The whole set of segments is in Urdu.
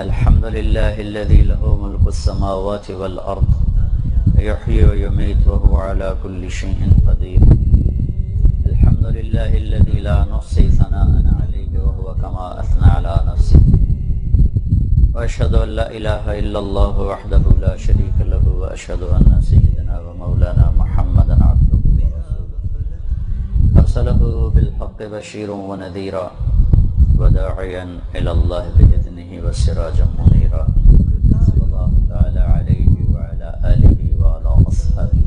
الحمد لله الذي له ملك السماوات والأرض يحيي ويميت وهو على كل شيء قدير. الحمد لله الذي لا نحصي ثناء عليه وهو كما أثنى على نفسه. وأشهد أن لا إله إلا الله وحده لا شريك له وأشهد أن سيدنا ومولانا محمدا عبده ورسوله أرسله بالحق بشيرا ونذيرا وداعيا إلى الله بإذنه وسراجا منيرا صلى الله تعالى عليه وعلى آله وعلى أصحابه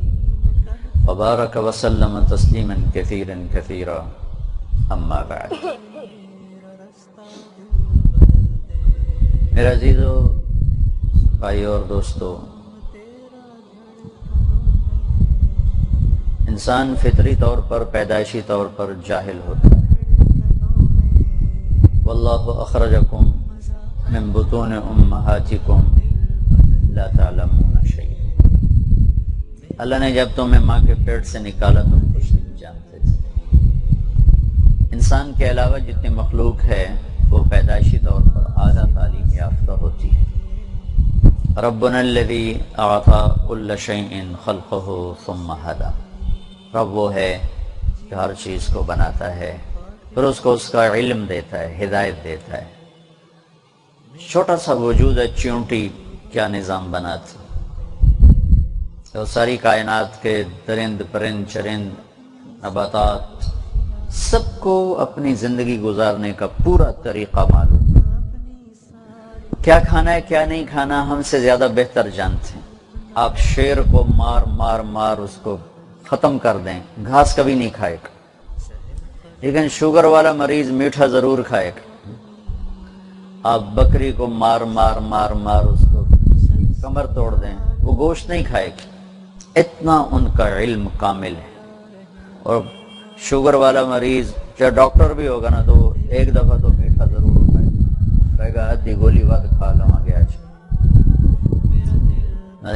وبارك وسلم تسليما كثيرا كثيرا. أما بعد. میرے عزیزو بھائی اور دوستو، انسان فطری طور پر پیدائشی طور پر جاہل ہوتا ہے. واللہ اخرجکم من بطون امہاتکم لا تعلمون شیئا. اللہ نے جب تمہیں ماں کے پیٹ سے نکالا تم کچھ نہیں جانتے تھے. انسان کے علاوہ جتنی مخلوق ہے وہ پیدائشی طور پر اعلیٰ تعلیم یافتہ ہوتی ہے. ربنا الذی اعطى كل شیء خلقہ ثم ہدی. رب وہ ہے جو ہر چیز کو بناتا ہے پھر اس کو اس کا علم دیتا ہے، ہدایت دیتا ہے. چھوٹا سا وجود ہے چیونٹی، کیا نظام بناتی. تو ساری کائنات کے درند پرند چرند نباتات سب کو اپنی زندگی گزارنے کا پورا طریقہ معلوم. کیا کھانا ہے کیا نہیں کھانا ہم سے زیادہ بہتر جانتے ہیں. آپ شیر کو مار مار مار اس کو ختم کر دیں، گھاس کبھی نہیں کھائے گا، لیکن شوگر والا مریض میٹھا ضرور کھائے گا. آپ بکری کو مار مار مار مار اس کو کمر توڑ دیں، وہ گوشت نہیں کھائے گا. اتنا ان کا علم کامل ہے. اور شوگر والا مریض چاہے ڈاکٹر بھی ہوگا نا تو ایک دفعہ تو میٹھا ضرور کھائے گا، کہے گا آدھی گولی بعد کھا لوں آگے آج.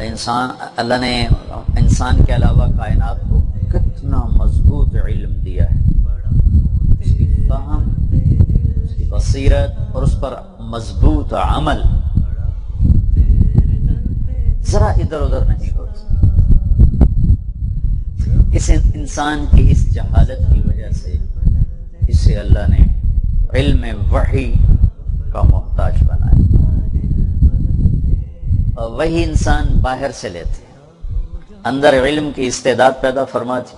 انسان، اللہ نے انسان کے علاوہ کائنات کو کتنا مضبوط علم دیا ہے. اس کی فہم، اس کی بصیرت اور اس پر مضبوط عمل ذرا ادھر ادھر نہیں ہوتا. اس انسان کی اس جہالت کی وجہ سے اسے اللہ نے علم وحی کا محتاج بنایا. اور وہی انسان باہر سے لیتے، اندر علم کی استعداد پیدا فرماتی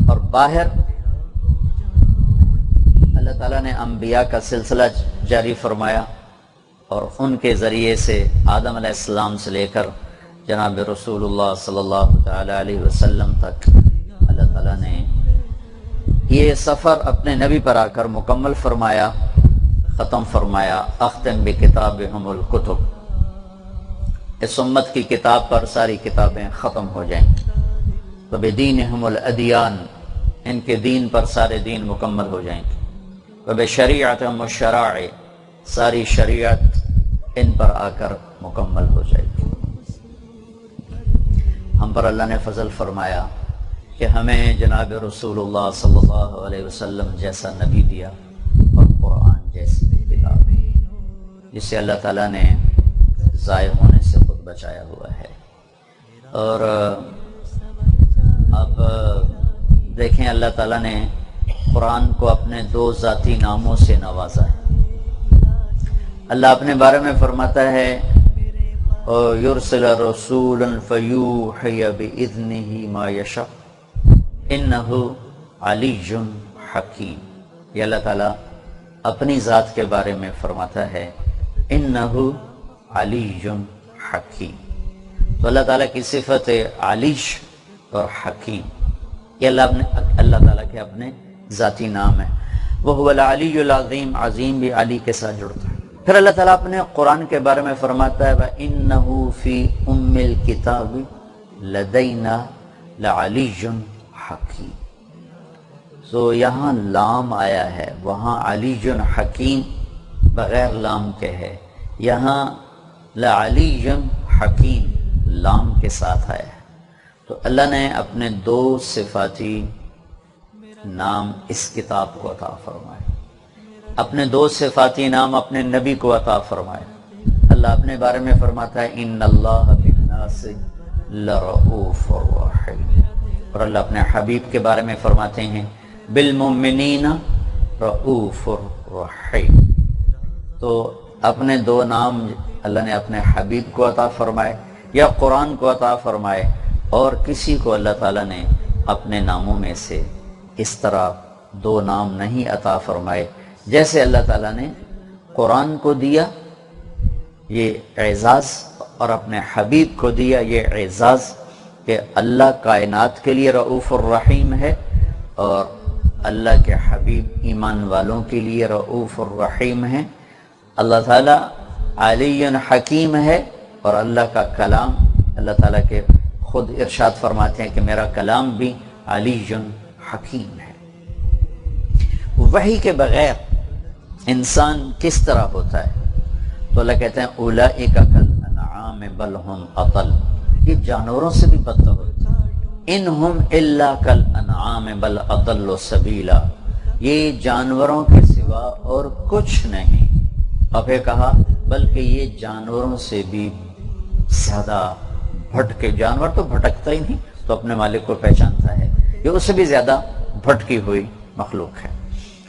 اور باہر اللہ تعالیٰ نے انبیاء کا سلسلہ جاری فرمایا اور ان کے ذریعے سے آدم علیہ السلام سے لے کر جناب رسول اللہ صلی اللہ تعالی علیہ وسلم تک اللہ تعالیٰ نے یہ سفر اپنے نبی پر آ کر مکمل فرمایا، ختم فرمایا. اختم بکتابہم الکتب. اس امت کی کتاب پر ساری کتابیں ختم ہو جائیں. وبدینہم الادیان. ان کے دین پر سارے دین مکمل ہو جائیں گے. وبشریعتہم الشرائع. ساری شریعت ان پر آ کر مکمل ہو جائے گی. ہم پر اللہ نے فضل فرمایا کہ ہمیں جناب رسول اللہ صلی اللہ علیہ وسلم جیسا نبی دیا اور قرآن جیسی کتاب جس سے اللہ تعالیٰ نے ضائع ہونے سے خود بچایا ہوا ہے. اور اب دیکھیں اللہ تعالیٰ نے قرآن کو اپنے دو ذاتی ناموں سے نوازا ہے. اللہ اپنے بارے میں فرماتا ہے یرسل رسولا فیوحی باذنہ ما یشاء انہ علی حکیم. یہ اللہ تعالیٰ اپنی ذات کے بارے میں فرماتا ہے انہ علی حکیم. تو اللہ تعالیٰ کی صفت علیش اور حکیم یہ اللہ تعالیٰ کے اپنے ذاتی نام ہے. وہو العلی العظیم. عظیم بھی علی کے ساتھ جڑتا ہے. پھر اللہ تعالیٰ اپنے قرآن کے بارے میں فرماتا ہے وَإِنَّهُ فِي أُمِّ الْكِتَابِ لَدَيْنَا لَعَلِيٌّ حَكِيمٌ. تو یہاں لام آیا ہے، وہاں علی حکیم بغیر لام کے ہے. یہاں لعلی حکیم لام کے ساتھ آیا ہے. تو اللہ نے اپنے دو صفاتی نام اس کتاب کو عطا فرمائے. اپنے دو صفاتی نام اپنے نبی کو عطا فرمائے۔ اللہ اپنے بارے میں فرماتا ہے ان اللہ بالناس لرؤوف رحیم، اور اللہ اپنے حبیب کے بارے میں فرماتے ہیں بالمؤمنین رؤوف رحیم۔ تو اپنے دو نام اللہ نے اپنے حبیب کو عطا فرمائے یا قرآن کو عطا فرمائے، اور کسی کو اللہ تعالیٰ نے اپنے ناموں میں سے اس طرح دو نام نہیں عطا فرمائے جیسے اللہ تعالیٰ نے قرآن کو دیا یہ اعزاز، اور اپنے حبیب کو دیا یہ اعزاز کہ اللہ کائنات کے لیے رؤوف الرحیم ہے، اور اللہ کے حبیب ایمان والوں کے لیے رؤوف الرحیم ہے۔ اللہ تعالیٰ علی حکیم ہے، اور اللہ کا کلام اللہ تعالیٰ کے خود ارشاد فرماتے ہیں کہ میرا کلام بھی علی حکیم ہے۔ وحی کے بغیر انسان کس طرح ہوتا ہے؟ تو اللہ کہتے ہیں اولئک کالانعام بل ہم اضل، یہ جانوروں سے بھی بدتر ہوتا ہے۔ ان ہم الا کالانعام بل اضل سبیلا، یہ جانوروں کے سوا اور کچھ نہیں۔ اور پھر کہا بلکہ یہ جانوروں سے بھی زیادہ بھٹکے، جانور تو بھٹکتا ہی نہیں، تو اپنے مالک کو پہچانتا ہے، یہ اس سے بھی زیادہ بھٹکی ہوئی مخلوق ہے۔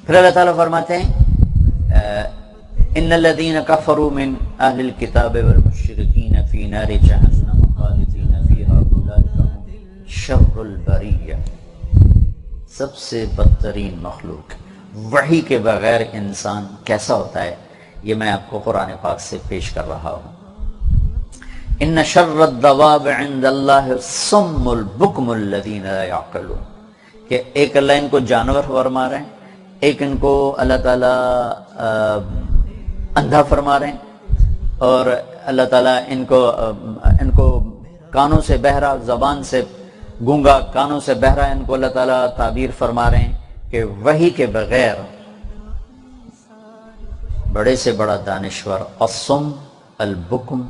پھر اللہ تعالیٰ فرماتے ہیں ان الذين كفروا من اهل الكتاب والمشركين في نار جهنم خالدين فيها اولئك هم شر البرية، سب سے بدترین مخلوق۔ وحی کے بغیر انسان کیسا ہوتا ہے یہ میں آپ کو قرآن پاک سے پیش کر رہا ہوں۔ ان شر الدواب عند اللہ الصم البکم الذین لا يعقلون، کہ ایک اللہ ان کو جانور فرما رہے ہیں، ایک ان کو اللہ تعالیٰ اندھا فرما رہے ہیں، اور اللہ تعالیٰ ان کو کانوں سے بہرا، زبان سے گونگا، کانوں سے بہرا، ان کو اللہ تعالیٰ تعبیر فرما رہے ہیں کہ وحی کے بغیر بڑے سے بڑا دانشور الصم البکم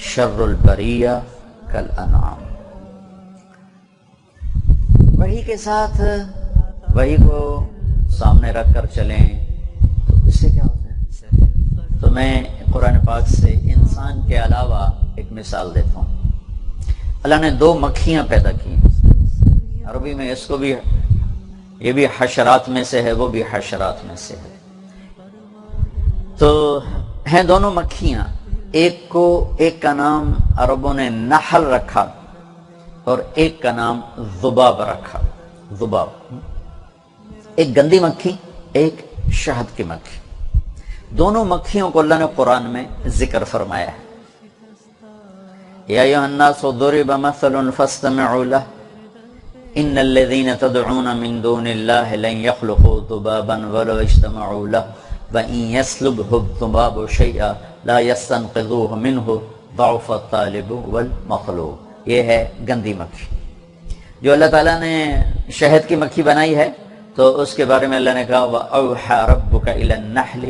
شر البریہ کالانعام۔ وحی کے ساتھ وحی کو سامنے رکھ کر چلیں تو اس سے کیا ہوتا ہے؟ تو میں قرآن پاک سے انسان کے علاوہ ایک مثال دیتا ہوں۔ اللہ نے دو مکھیاں پیدا کی، عربی میں اس کو بھی، یہ بھی حشرات میں سے ہے، وہ بھی حشرات میں سے ہے۔ تو ہیں دونوں مکھیاں، ایک کا نام عربوں نے نحل رکھا اور ایک کا نام ذباب رکھا۔ ذباب ایک گندی مکھی، ایک شہد کی مکھی۔ دونوں مکھیوں کو اللہ نے قرآن میں ذکر فرمایا ہے۔ یا ایھا الناس ضرب مثل فاستمعوا له ان الذين تدعون من دون الله لن يخلقوا ذبابا ولو اجتمعوا له وان يسلبه الذباب شيئا لا يستنقذوه منه ضعف الطالب والمطلوب۔ یہ ہے گندی مکھی۔ جو اللہ تعالیٰ نے شہد کی مکھی بنائی ہے تو اس کے بارے میں اللہ نے کہا وَأَوْحَى رَبُّكَ إِلَى النَّحْلِ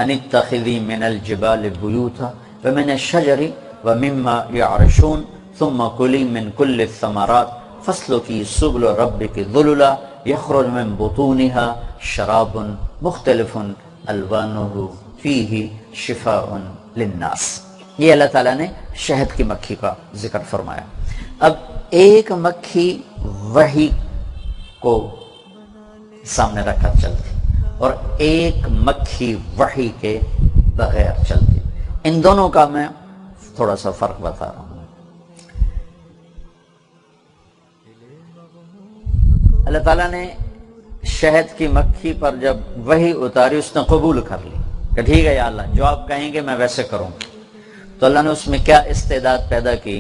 أَنِ اتَّخِذِي مِنَ الْجِبَالِ بُيُوتًا وَمِنَ الشَّجَرِ وَمِمَّا يَعْرِشُونَ ثُمَّ كُلِي مِنْ كُلِّ الثَّمَرَاتِ فَاسْلُكِي سُبُلَ رَبِّكِ ذُلُلًا يَخْرُجُ مِنْ بُطُونِهَا شَرَابٌ مُخْتَلِفٌ أَلْوَانُهُ فِيهِ شِفَاءٌ لِلنَّاسِ۔ یہ اللہ تعالیٰ نے شہد کی مکھی کا ذکر فرمایا۔ اب ایک مکھی وحی کو سامنے رکھ کر چلتی اور ایک مکھی وحی کے بغیر چلتی، ان دونوں کا میں تھوڑا سا فرق بتا رہا ہوں۔ اللہ تعالیٰ نے شہد کی مکھی پر جب وحی اتاری اس نے قبول کر لی کہ ٹھیک ہے یا اللہ جو آپ کہیں گے میں ویسے کروں، تو اللہ نے اس میں کیا استعداد پیدا کی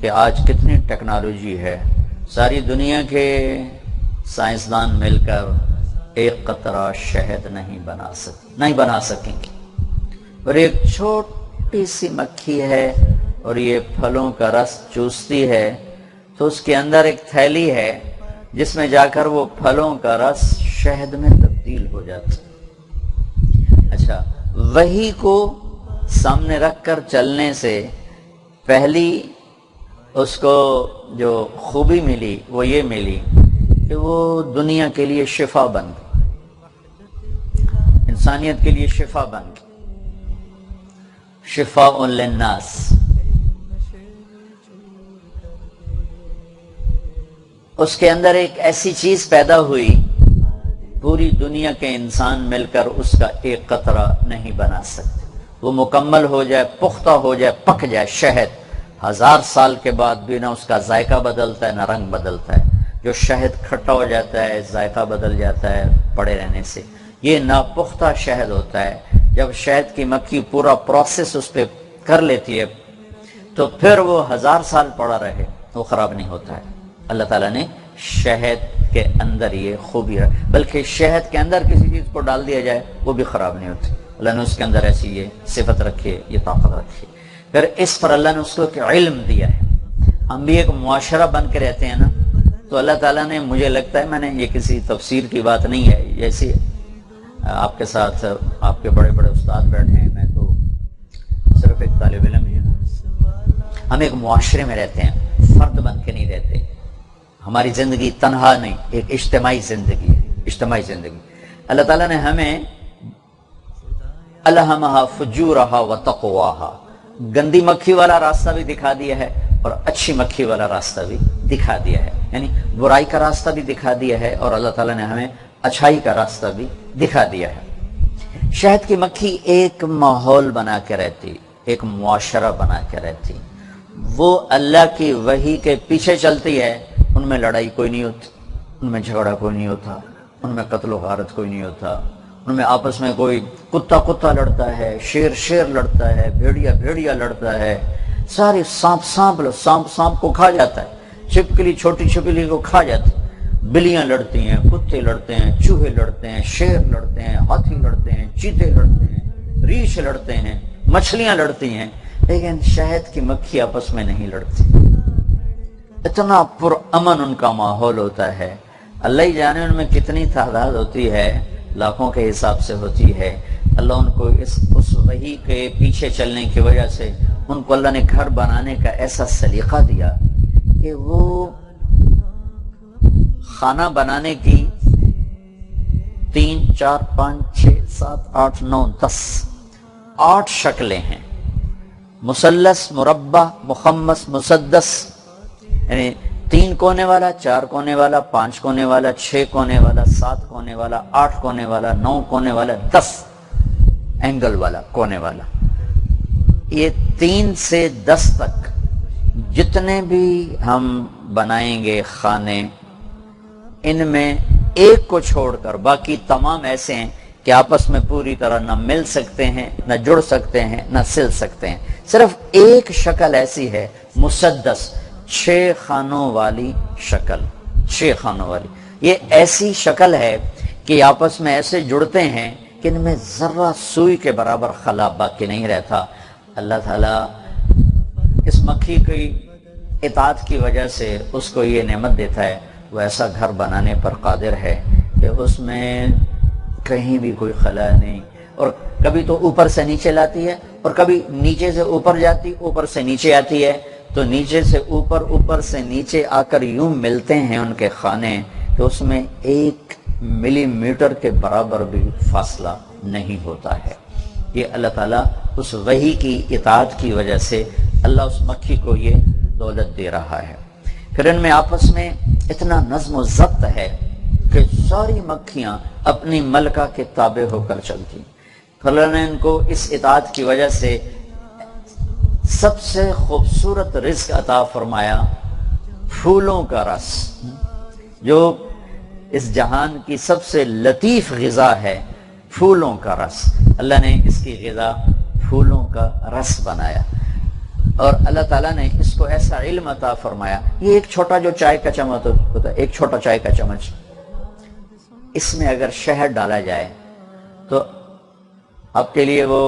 کہ آج کتنی ٹیکنالوجی ہے، ساری دنیا کے سائنسدان مل کر ایک قطرہ شہد نہیں بنا سکیں گے، اور ایک چھوٹی سی مکھی ہے اور یہ پھلوں کا رس چوستی ہے تو اس کے اندر ایک تھیلی ہے جس میں جا کر وہ پھلوں کا رس شہد میں تبدیل ہو جاتا ہے۔ اچھا، وحی کو سامنے رکھ کر چلنے سے پہلی اس کو جو خوبی ملی وہ یہ ملی کہ وہ دنیا کے لیے شفا بن گئی۔ انسانیت کے لیے شفا بن گئی، شفاء للناس۔ اس کے اندر ایک ایسی چیز پیدا ہوئی، پوری دنیا کے انسان مل کر اس کا ایک قطرہ نہیں بنا سکتے۔ وہ مکمل ہو جائے، پختہ ہو جائے، پک جائے، شہد 1000 سال کے بعد بھی نہ اس کا ذائقہ بدلتا ہے نہ رنگ بدلتا ہے۔ جو شہد کھٹا ہو جاتا ہے، ذائقہ بدل جاتا ہے پڑے رہنے سے، یہ ناپختہ شہد ہوتا ہے۔ جب شہد کی مکھی پورا پروسیس اس پہ کر لیتی ہے تو پھر وہ 1000 سال پڑا رہے، وہ خراب نہیں ہوتا ہے۔ اللہ تعالیٰ نے شہد کے اندر یہ خوبی ہے، بلکہ شہد کے اندر کسی چیز کو ڈال دیا جائے وہ بھی خراب نہیں ہوتی۔ اللہ نے اس کے اندر ایسی یہ صفت رکھی ہے، یہ طاقت رکھی ہے۔ پھر اس پر اللہ نے اس کو ایک علم دیا ہے۔ ہم بھی ایک معاشرہ بن کے رہتے ہیں نا، تو اللہ تعالیٰ نے، مجھے لگتا ہے، میں نے یہ کسی تفسیر کی بات نہیں ہے، جیسے آپ کے ساتھ آپ کے بڑے بڑے استاد بیٹھے ہیں، میں تو صرف ایک طالب علم ہی ہوں۔ ہم ایک معاشرے میں رہتے ہیں، فرد بن کے نہیں رہتے۔ ہماری زندگی تنہا نہیں، ایک اجتماعی زندگی ہے، اجتماعی زندگی۔ اللہ تعالیٰ نے ہمیں الہمہا فجورہا وتقواہا، گندی مکھی والا راستہ بھی دکھا دیا ہے اور اچھی مکھی والا راستہ بھی دکھا دیا ہے، یعنی برائی کا راستہ بھی دکھا دیا ہے اور اللہ تعالیٰ نے ہمیں اچھائی کا راستہ بھی دکھا دیا ہے۔ شہد کی مکھی ایک ماحول بنا کے رہتی، ایک معاشرہ بنا کے رہتی، وہ اللہ کی وحی کے پیچھے چلتی ہے۔ ان میں لڑائی کوئی نہیں ہوتی، ان میں جھگڑا کوئی نہیں ہوتا، ان میں قتل و غارت کوئی نہیں ہوتا، ان میں آپس میں کوئی کتا لڑتا ہے، شیر لڑتا ہے، بھیڑیا لڑتا ہے، سارے سانپ کو کھا جاتا ہے، چھپکلی چھوٹی چھپکلی کو کھا جاتی ہے، بلیاں لڑتی ہیں، کتے لڑتے ہیں، چوہے لڑتے ہیں، شیر لڑتے ہیں، ہاتھی لڑتے ہیں، چیتے لڑتے ہیں، ریچھ لڑتے ہیں، مچھلیاں لڑتی ہیں، لیکن شہد کی مکھی آپس میں نہیں لڑتی۔ اتنا پرامن ان کا ماحول ہوتا ہے، اللہ ہی جانے ان میں کتنی تعداد ہوتی ہے، لاکھوں کے حساب سے ہوتی ہے۔ اللہ ان کو اس وحی کے پیچھے چلنے کی وجہ سے ان کو اللہ نے گھر بنانے کا ایسا سلیقہ دیا کہ وہ کھانا بنانے کی 3 4 5 6 7 8 9 10 8 شکلیں ہیں، مثلث، مربع، مخمس، مسدس، یعنی 3 کونے والا، 4 کونے والا، 5 کونے والا، 6 کونے والا، 7 کونے والا، 8 کونے والا، 9 کونے والا، 10 اینگل والا، کونے والا۔ یہ 3 سے 10 تک جتنے بھی ہم بنائیں گے خانے، ان میں ایک کو چھوڑ کر باقی تمام ایسے ہیں کہ آپس میں پوری طرح نہ مل سکتے ہیں، نہ جڑ سکتے ہیں، نہ سل سکتے ہیں۔ صرف ایک شکل ایسی ہے، مسدس، 6 خانوں والی شکل، 6 خانوں والی۔ یہ ایسی شکل ہے کہ آپس میں ایسے جڑتے ہیں کہ ان میں ذرہ سوئی کے برابر خلا باقی نہیں رہتا۔ اللہ تعالیٰ اس مکھی کی اطاعت کی وجہ سے اس کو یہ نعمت دیتا ہے، وہ ایسا گھر بنانے پر قادر ہے کہ اس میں کہیں بھی کوئی خلا نہیں، اور کبھی تو اوپر سے نیچے لاتی ہے اور کبھی نیچے سے اوپر جاتی، اوپر سے نیچے آتی ہے، تو نیچے سے اوپر، اوپر سے نیچے آ کر یوں ملتے ہیں ان کے خانے کہ اس میں 1 ملی میٹر کے برابر بھی فاصلہ نہیں ہوتا ہے۔ یہ اللہ تعالیٰ اس وحی کی اطاعت کی وجہ سے اللہ اس مکھی کو یہ دولت دے رہا ہے۔ پھر ان میں آپس میں اتنا نظم و ضبط ہے کہ ساری مکھیاں اپنی ملکہ کے تابع ہو کر چلتی۔ اللہ نے ان کو اس اطاعت کی وجہ سے سب سے خوبصورت رزق عطا فرمایا، پھولوں کا رس، جو اس جہان کی سب سے لطیف غذا ہے، پھولوں کا رس۔ اللہ نے اس کی غذا پھولوں کا رس بنایا، اور اللہ تعالیٰ نے اس کو ایسا علم عطا فرمایا۔ یہ ایک چھوٹا جو چائے کا چمچ ہوتا ہے، ایک چھوٹا چائے کا چمچ، اس میں اگر شہد ڈالا جائے تو آپ کے لیے وہ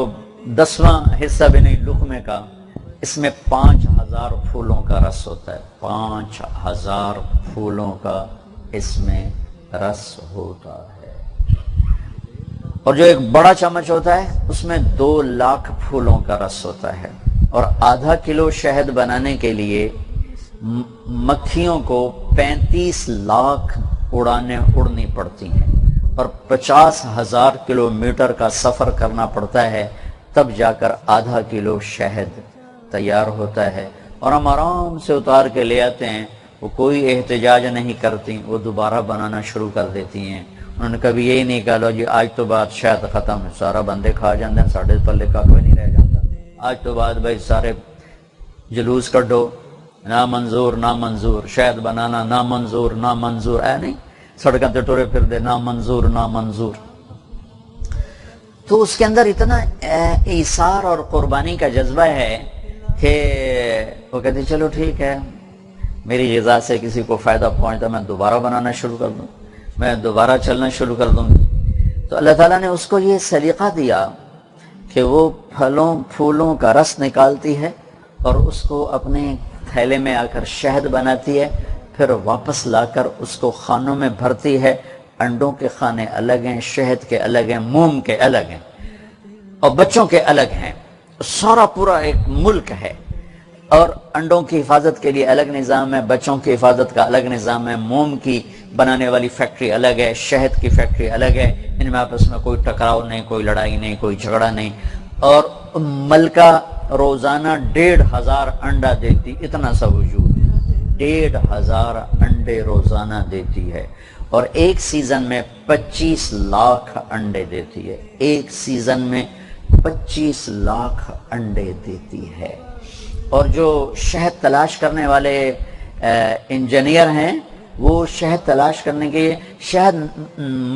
10واں حصہ بھی نہیں لقمے کا، اس میں 5000 پھولوں کا رس ہوتا ہے، 5000 پھولوں کا اس میں رس ہوتا ہے۔ اور جو ایک بڑا چمچ ہوتا ہے اس میں 2 لاکھ پھولوں کا رس ہوتا ہے، اور آدھا کلو شہد بنانے کے لیے مکھیوں کو 35 لاکھ اڑانیں اڑنی پڑتی ہیں۔ اور 50,000 کلومیٹر کا سفر کرنا پڑتا ہے، تب جا کر آدھا کلو شہد تیار ہوتا ہے، اور ہم آرام سے اتار کے لے آتے ہیں۔ وہ کوئی احتجاج نہیں کرتی، وہ دوبارہ بنانا شروع کر دیتی ہیں۔ انہوں نے کبھی یہی نہیں کہا لو جی آج تو بات شاید ختم ہے، سارا بندے کھا جاندے ہیں، ساڑھے پلے کا کوئی نہیں رہ جاتا، آج تو بعد بھائی سارے جلوس کڈو، نامنظور نامنظور، شاید بنانا نامنظور نامنظور، اے نہیں سڑکوں تے ٹرے پھر دے نامنظور نامنظور۔ تو اس کے اندر اتنا ایثار اور قربانی کا جذبہ ہے کہ وہ کہتے چلو ٹھیک ہے، میری غذا سے کسی کو فائدہ پہنچتا، میں دوبارہ بنانا شروع کر دوں، میں دوبارہ چلنا شروع کر دوں۔ تو اللہ تعالیٰ نے اس کو یہ سلیقہ دیا کہ وہ پھلوں پھولوں کا رس نکالتی ہے اور اس کو اپنے تھیلے میں آ کر شہد بناتی ہے، پھر واپس لا کر اس کو خانوں میں بھرتی ہے۔ انڈوں کے خانے الگ ہیں، شہد کے الگ ہیں، موم کے الگ ہیں، اور بچوں کے الگ ہیں۔ سارا پورا ایک ملک ہے، اور انڈوں کی حفاظت کے لیے الگ نظام ہے، بچوں کی حفاظت کا الگ نظام ہے، موم کی بنانے والی فیکٹری الگ ہے، شہد کی فیکٹری الگ ہے، ان میں آپس میں کوئی ٹکراؤ نہیں، کوئی لڑائی نہیں، کوئی جھگڑا نہیں۔ اور ملکہ روزانہ 1,500 انڈا دیتی، اتنا سا وجود 1,500 انڈے روزانہ دیتی ہے، اور ایک سیزن میں 25 لاکھ انڈے دیتی ہے، ایک سیزن میں 25 لاکھ انڈے دیتی ہے۔ اور جو شہد تلاش کرنے والے انجینئر ہیں، وہ شہد تلاش کرنے کے شہد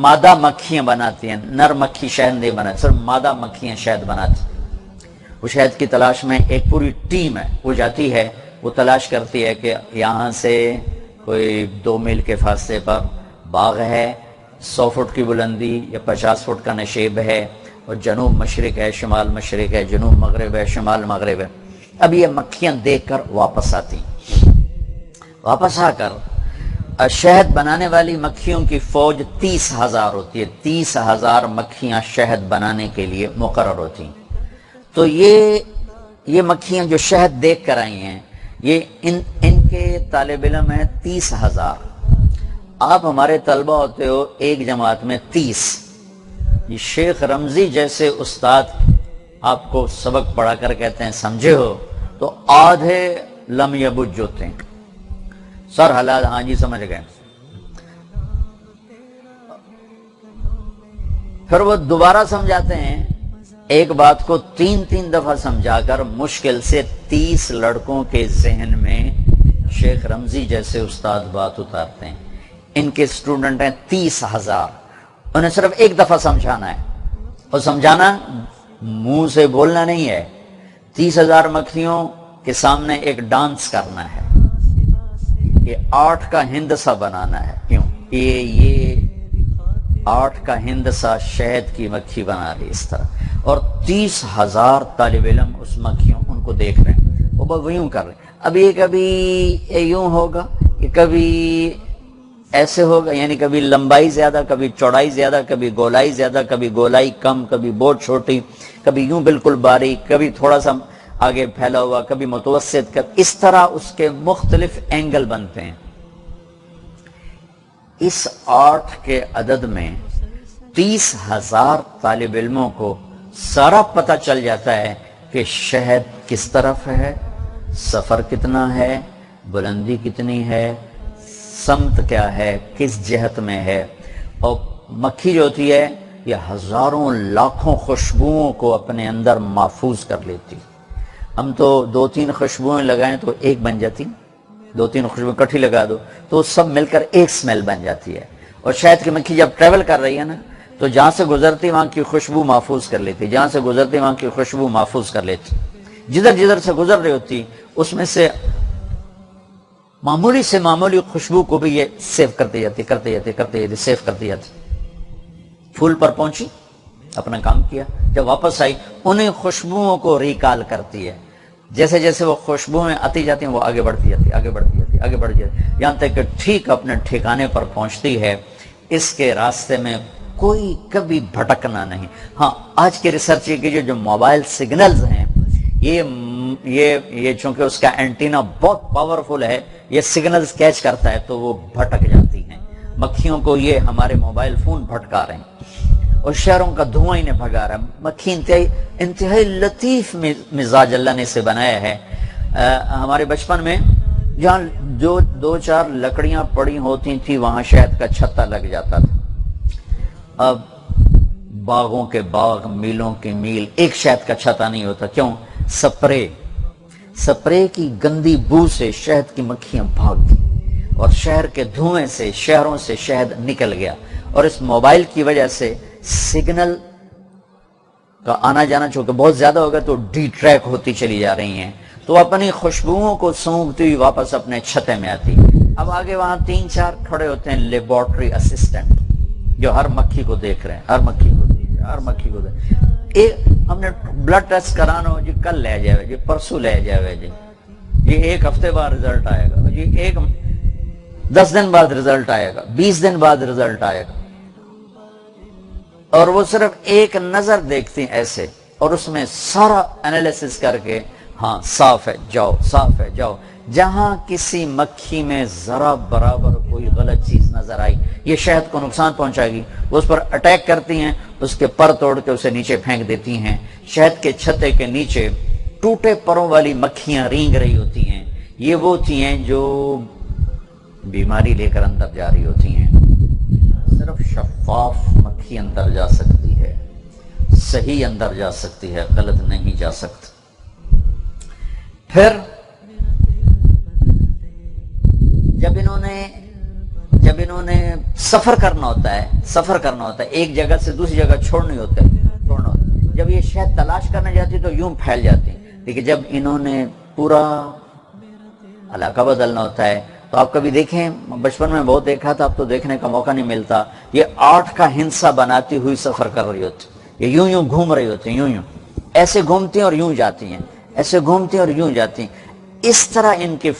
مادہ مکھیاں بناتی ہیں، نر مکھی شہد نہیں بناتی، صرف مادہ مکھیاں شہد بناتی۔ وہ شہد کی تلاش میں ایک پوری ٹیم ہے، وہ جاتی ہے، وہ تلاش کرتی ہے کہ یہاں سے کوئی 2 میل کے فاصلے پر باغ ہے، 100 فٹ کی بلندی یا 50 فٹ کا نشیب ہے، اور جنوب مشرق ہے، شمال مشرق ہے، جنوب مغرب ہے، شمال مغرب ہے۔ اب یہ مکھیاں دیکھ کر واپس آتی، واپس آ کر شہد بنانے والی مکھیوں کی فوج 30,000 ہوتی ہے، 30,000 مکھیاں شہد بنانے کے لیے مقرر ہوتی ہیں۔ تو یہ مکھیاں جو شہد دیکھ کر آئی ہیں، یہ ان کے طالب علم ہیں 30,000۔ آپ ہمارے طلبہ ہوتے ہو ایک جماعت میں 30۔ یہ شیخ رمزی جیسے استاد آپ کو سبق پڑھا کر کہتے ہیں سمجھے ہو، تو آدھے لم یبج ہوتے ہیں، سر حالات ہاں جی سمجھ گئے۔ پھر وہ دوبارہ سمجھاتے ہیں، ایک بات کو 3 دفعہ سمجھا کر مشکل سے 30 لڑکوں کے ذہن میں شیخ رمزی جیسے استاد بات اتارتے ہیں۔ ان کے سٹوڈنٹ ہیں 30,000، انہیں صرف ایک دفعہ سمجھانا ہے، اور سمجھانا منہ سے بولنا نہیں ہے، 30,000 مکھیوں کے سامنے ایک ڈانس کرنا ہے، یہ آرٹ کا ہندسہ بنانا ہے۔ کیوں؟ یہ آرٹ کا ہندسہ شہد کی مکھی بنا رہی اس طرح، اور 30,000 طالب علم اس مکھیوں ان کو دیکھ رہے ہیں، وہ بس یوں کر رہے ہیں۔ اب یہ کبھی یوں ہوگا، کہ کبھی ایسے ہوگا، یعنی کبھی لمبائی زیادہ، کبھی چوڑائی زیادہ، کبھی گولائی زیادہ، کبھی گولائی کم، کبھی بہت چھوٹی، کبھی یوں بالکل باریک، کبھی تھوڑا سا آگے پھیلا ہوا، کبھی متوسط، اس طرح اس کے مختلف اینگل بنتے ہیں۔ اس آرٹ کے عدد میں 30,000 طالب علموں کو سارا پتہ چل جاتا ہے کہ شہد کس طرف ہے، سفر کتنا ہے، بلندی کتنی ہے، سمت کیا ہے، کس جہت میں ہے۔ اور مکھی جو ہوتی ہے یہ ہزاروں لاکھوں خوشبوؤں کو اپنے اندر محفوظ کر لیتی۔ ہم تو 2-3 خوشبوئیں لگائیں تو ایک بن جاتی، 2-3 خوشبوئیں کٹھی لگا دو تو سب مل کر ایک سمیل بن جاتی ہے۔ اور شہد کی مکھی جب ٹریول کر رہی ہے نا، تو جہاں سے گزرتی وہاں کی خوشبو محفوظ کر لیتی، جہاں سے گزرتی وہاں کی خوشبو محفوظ کر لیتی، جدھر جدھر سے گزر رہی ہوتی اس میں سے معمولی سے معمولی خوشبو کو بھی یہ سیو کرتی جاتی، سیو کرتی جاتی۔ پھول پر پہنچی، اپنا کام کیا، جب واپس آئی انہیں خوشبوؤں کو ریکال کرتی ہے، جیسے جیسے وہ خوشبوئیں آتی جاتی ہیں وہ آگے بڑھتی جاتی، آگے بڑھتی جاتی، آگے بڑھتی جاتی، یہاں تک کہ ٹھیک اپنے ٹھکانے پر پہنچتی ہے۔ اس کے راستے میں کوئی کبھی بھٹکنا نہیں۔ ہاں، آج کے ریسرچ یہ کہ جو موبائل سگنلز ہیں، یہ چونکہ اس کا اینٹینا بہت پاورفل ہے، یہ سگنلز کیچ کرتا ہے تو وہ بھٹک جاتی ہیں، مکھیوں کو یہ ہمارے موبائل فون بھٹکا رہے ہیں اور شہروں کا دھواں انہیں بھگا رہا ہے۔ مکھی انتہائی لطیف مزاج اللہ نے اسے بنایا ہے۔ ہمارے بچپن میں جہاں جو 2-4 لکڑیاں پڑی ہوتی تھی وہاں شہد کا چھتا لگ جاتا تھا۔ اب باغوں کے باغ، میلوں کے میل، ایک شہد کا چھتا نہیں ہوتا۔ کیوں؟ سپرے کی گندی بو سے شہد کی مکھیاں بھاگ گئی اور شہر کے دھوئیں سے، شہروں سے شہد نکل گیا۔ اور اس موبائل کی وجہ سے سگنل کا آنا جانا چونکہ بہت زیادہ ہوگا تو ڈی ٹریک ہوتی چلی جا رہی ہیں، تو اپنی خوشبوؤں کو سونگھتی ہوئی واپس اپنے چھتے میں آتی۔ اب آگے وہاں 3-4 کھڑے ہوتے ہیں لیبارٹری اسسٹنٹ جو ہر مکھی کو دیکھ رہے ہیں، ہر مکھی کو دیکھ رہے ہیں، ہر مکھی کو دیکھ رہے ہیں۔ ہم نے بلڈ ٹیسٹ کرانا ہو جی، کل لے جائے جی، پرسوں لے جائے جی، یہ 1 ہفتے بعد رزلٹ آئے گا جی، 10 دن بعد رزلٹ آئے گا، 20 دن بعد رزلٹ آئے گا۔ اور وہ صرف ایک نظر دیکھتی ہیں ایسے، اور اس میں سارا انالیسس کر کے ہاں صاف ہے جاؤ، صاف ہے جاؤ۔ جہاں کسی مکھی میں ذرا برابر کوئی غلط چیز نظر آئی، یہ شہد کو نقصان پہنچائے گی، وہ اس پر اٹیک کرتی ہیں، اس کے پر توڑ کے اسے نیچے پھینک دیتی ہیں۔ شہد کے چھتے کے نیچے ٹوٹے پروں والی مکھیاں رینگ رہی ہوتی ہیں، یہ وہ ہوتی ہیں جو بیماری لے کر اندر جا رہی ہوتی ہیں۔ صرف شفاف مکھی اندر جا سکتی ہے، صحیح اندر جا سکتی ہے، غلط نہیں جا سکتی۔ پھر جب انہوں نے سفر کرنا ہوتا ہے، ایک جگہ سے دوسری جگہ چھوڑنا ہوتا ہے، جب یہ شہد تلاش کرنے جاتی تو یوں پھیل جاتی، لیکن جب انہوں نے پورا علاقہ بدلنا ہوتا ہے تو آپ کبھی دیکھیں، بچپن میں بہت دیکھا تھا، اب تو دیکھنے کا موقع نہیں ملتا، یہ 8 کا ہندسہ بناتی ہوئی سفر کر رہی ہوتی، یہ یوں گھوم رہی ہوتی، یوں ایسے گھومتی ہیں اور یوں جاتی ہیں، ایسے گھومتی ہیں اور یوں جاتی ہیں۔ اس طرح ان کی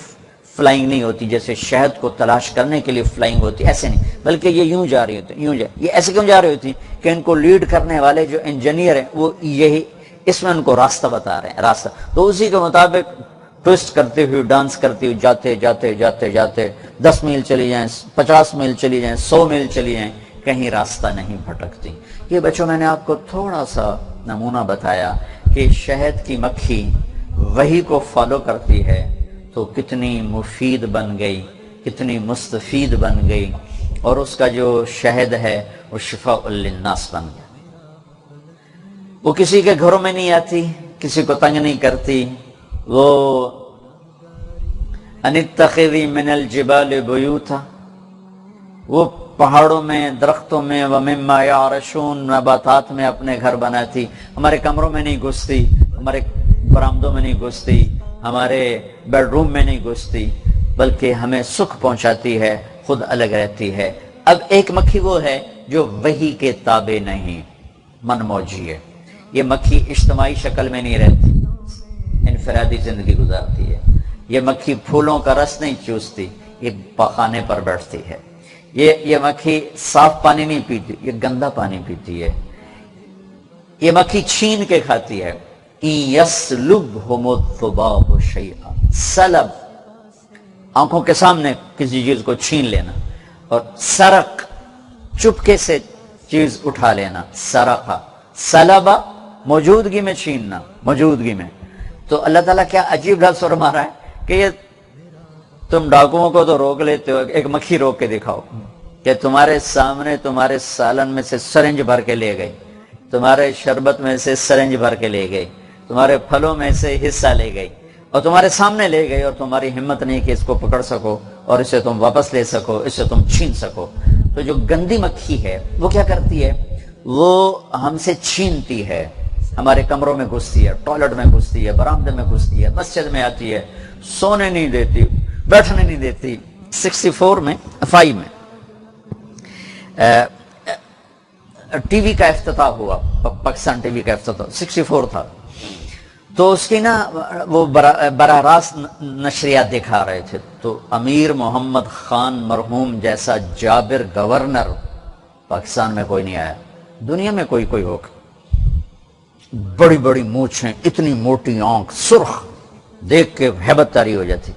فلائنگ نہیں ہوتی جیسے شہد کو تلاش کرنے کے لیے فلائنگ ہوتی، ایسے نہیں، بلکہ یہ یوں جا رہی ہوتی، یہ ایسے کیوں جا رہی ہوتی کہ ان کو لیڈ کرنے والے جو انجینئر ہیں وہ یہی اس میں ان کو راستہ بتا رہے ہیں، راستہ، تو اسی کے مطابق ٹوسٹ کرتے ہوئے، ڈانس کرتے ہوئے جاتے 10 میل چلی جائیں، 50 میل چلی جائیں، 100 میل چلی جائیں، کہیں راستہ نہیں بھٹکتی۔ یہ بچوں میں نے آپ کو تھوڑا سا نمونہ بتایا کہ شہد کی مکھی وہی کو فالو کرتی ہے تو کتنی مفید بن گئی، کتنی مستفید بن گئی، اور اس کا جو شہد ہے وہ شفاء للناس بن گیا۔ وہ کسی کے گھروں میں نہیں آتی، کسی کو تنگ نہیں کرتی، وہ انتخذی من الجبال بیوتا، وہ پہاڑوں میں، درختوں میں، ومما یعرشون، نباتات میں اپنے گھر بناتی، ہمارے کمروں میں نہیں گھستی، ہمارے برآمدوں میں نہیں گھستی، ہمارے بیڈ روم میں نہیں گھستی، بلکہ ہمیں سکھ پہنچاتی ہے، خود الگ رہتی ہے۔ اب ایک مکھی وہ ہے جو وحی کے تابع نہیں، من موجی ہے، یہ مکھی اجتماعی شکل میں نہیں رہتی، انفرادی زندگی گزارتی ہے، یہ مکھی پھولوں کا رس نہیں چوستی، یہ پخانے پر بیٹھتی ہے، یہ مکھی صاف پانی نہیں پیتی، یہ گندا پانی پیتی ہے، یہ مکھی چھین کے کھاتی ہے۔ یسلبہم الذباب شیئا، سلب آنکھوں کے سامنے کسی چیز کو چھین لینا، اور سرق چپکے سے چیز اٹھا لینا، سرقہ، سلبہ موجودگی میں چھیننا، موجودگی میں۔ تو اللہ تعالیٰ کیا عجیب لفظ فرما رہا ہے کہ یہ تم ڈاکوؤں کو تو روک لیتے ہو، ایک مکھی روک کے دکھاؤ کہ تمہارے سامنے تمہارے سالن میں سے سرنج بھر کے لے گئی، تمہارے شربت میں سے سرنج بھر کے لے گئی، تمہارے پھلوں میں سے حصہ لے گئی، اور تمہارے سامنے لے گئی، اور تمہاری ہمت نہیں کہ اس کو پکڑ سکو اور اسے تم واپس لے سکو، اسے تم چھین سکو۔ تو جو گندی مکھی ہے وہ کیا کرتی ہے؟ وہ ہم سے چھینتی ہے، ہمارے کمروں میں گھستی ہے، ٹوائلٹ میں گھستی ہے، برآمدے میں گھستی ہے، مسجد میں آتی ہے، سونے نہیں دیتی، بیٹھنے نہیں دیتی۔ 64 میں 5 میں ٹی وی کا افتتاح ہوا، پاکستان ٹی وی کا افتتاح 64 تھا، تو اس کی نا وہ براہ راست نشریات دکھا رہے تھے، تو امیر محمد خان مرحوم جیسا جابر گورنر پاکستان میں کوئی نہیں آیا، دنیا میں کوئی ہوگا، بڑی بڑی مونچھیں، اتنی موٹی آنکھ، سرخ، دیکھ کے ہیبت طاری ہو جاتی۔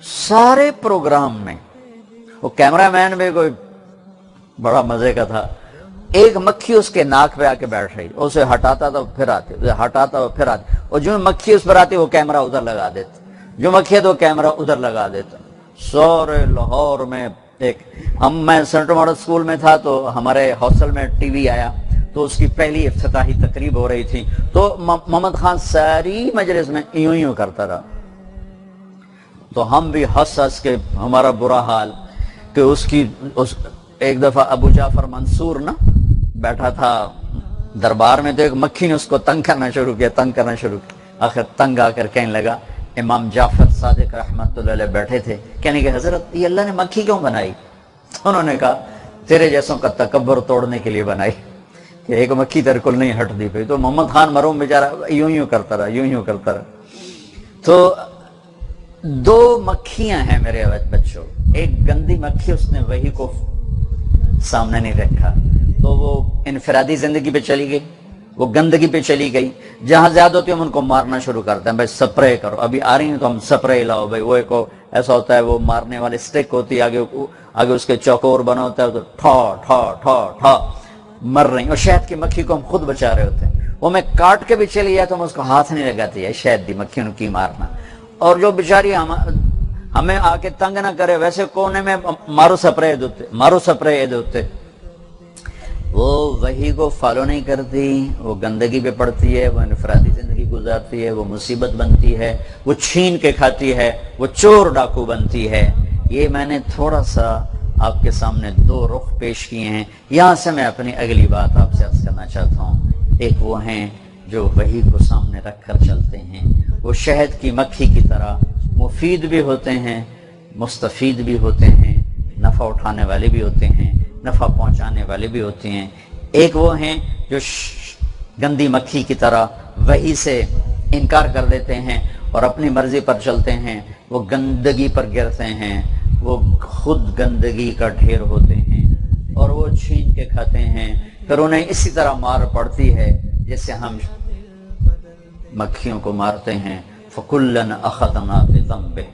سارے پروگرام میں وہ کیمرہ مین بھی کوئی بڑا مزے کا تھا. ایک مکھی اس کے ناک پہ آ کے بیٹھ رہی, اسے ہٹاتا تھا پھر آتی, اسے ہٹاتا پھر آتی, اور جو مکھی اس پر آتی وہ کیمرہ ادھر لگا دیتے, جو مکھی ہے تو کیمرہ ادھر لگا دیتا. سورے لاہور میں میں سینٹرل ماڈل اسکول میں تھا تو ہمارے ہاسٹل میں ٹی وی آیا, تو اس کی پہلی افتتاحی تقریب ہو رہی تھی, تو محمد خان ساری مجلس میں یوں کرتا رہا. تو ہم بھی ہنس کے ہمارا برا حال کہ ایک دفعہ ابو جعفر منصور نا بیٹھا تھا دربار میں, تو ایک مکھی نے اس کو تنگ کرنا شروع کیا. آخر تنگ آ کر کہنے لگا, امام جعفر صادق رحمت اللہ علیہ بیٹھے تھے, کہنے کہ حضرت یہ اللہ نے مکھی کیوں بنائی؟ انہوں نے کہا تیرے جیسوں کا تکبر توڑنے کے لیے بنائی, کہ ایک مکھی تیرے کو نہیں ہٹ دی پئی. تو محمد خان مرحوم بیچارہ یوں کرتا رہا. تو دو مکھیاں ہیں میرے بچوں, ایک گندی مکھی اس نے وحی کو سامنے نہیں رکھا, تو وہ انفرادی زندگی پہ چلی گئی, وہ گندگی پہ چلی گئی. جہاں زیادہ ہوتی ہے ہم ان کو مارنا شروع کرتے ہیں, بھائی سپرے کرو, ابھی آ رہی ہیں تو ہم سپرے لاؤ بھائی. وہ ایک ایسا ہوتا ہے, وہ مارنے والے سٹک ہوتی ہے, آگے اس کے چوکور بنا ہوتا ہے, تو ٹھا مر رہی. اور شہد کی مکھی کو ہم خود بچا رہے ہوتے ہیں, وہ میں کاٹ کے بھی چلی جائے تو ہم اس کو ہاتھ نہیں لگاتے ہے, شہد دی مکھی ان کی مارنا. اور جو بیچاری ہمیں آ کے تنگ نہ کرے, ویسے کونے میں مارو سپرے دوتے. وہ وحی کو فالو نہیں کرتی, وہ گندگی پہ پڑتی ہے, وہ انفرادی زندگی گزارتی ہے, وہ مصیبت بنتی ہے, وہ چھین کے کھاتی ہے, وہ چور ڈاکو بنتی ہے. یہ میں نے تھوڑا سا آپ کے سامنے دو رخ پیش کیے ہیں. یہاں سے میں اپنی اگلی بات آپ سے عرض کرنا چاہتا ہوں. ایک وہ ہیں جو وحی کو سامنے رکھ کر چلتے ہیں, وہ شہد کی مکھی کی طرح مفید بھی ہوتے ہیں, مستفید بھی ہوتے ہیں, نفع اٹھانے والے بھی ہوتے ہیں, نفع پہنچانے والے بھی ہوتے ہیں. ایک وہ ہیں جو گندی مکھی کی طرح وحی سے انکار کر دیتے ہیں اور اپنی مرضی پر چلتے ہیں, وہ گندگی پر گرتے ہیں, وہ خود گندگی کا ڈھیر ہوتے ہیں اور وہ چھین کے کھاتے ہیں. پھر انہیں اسی طرح مار پڑتی ہے جیسے ہم مکھیوں کو مارتے ہیں. فَكُلًّا أَخَذْنَا بِذَنبِهِ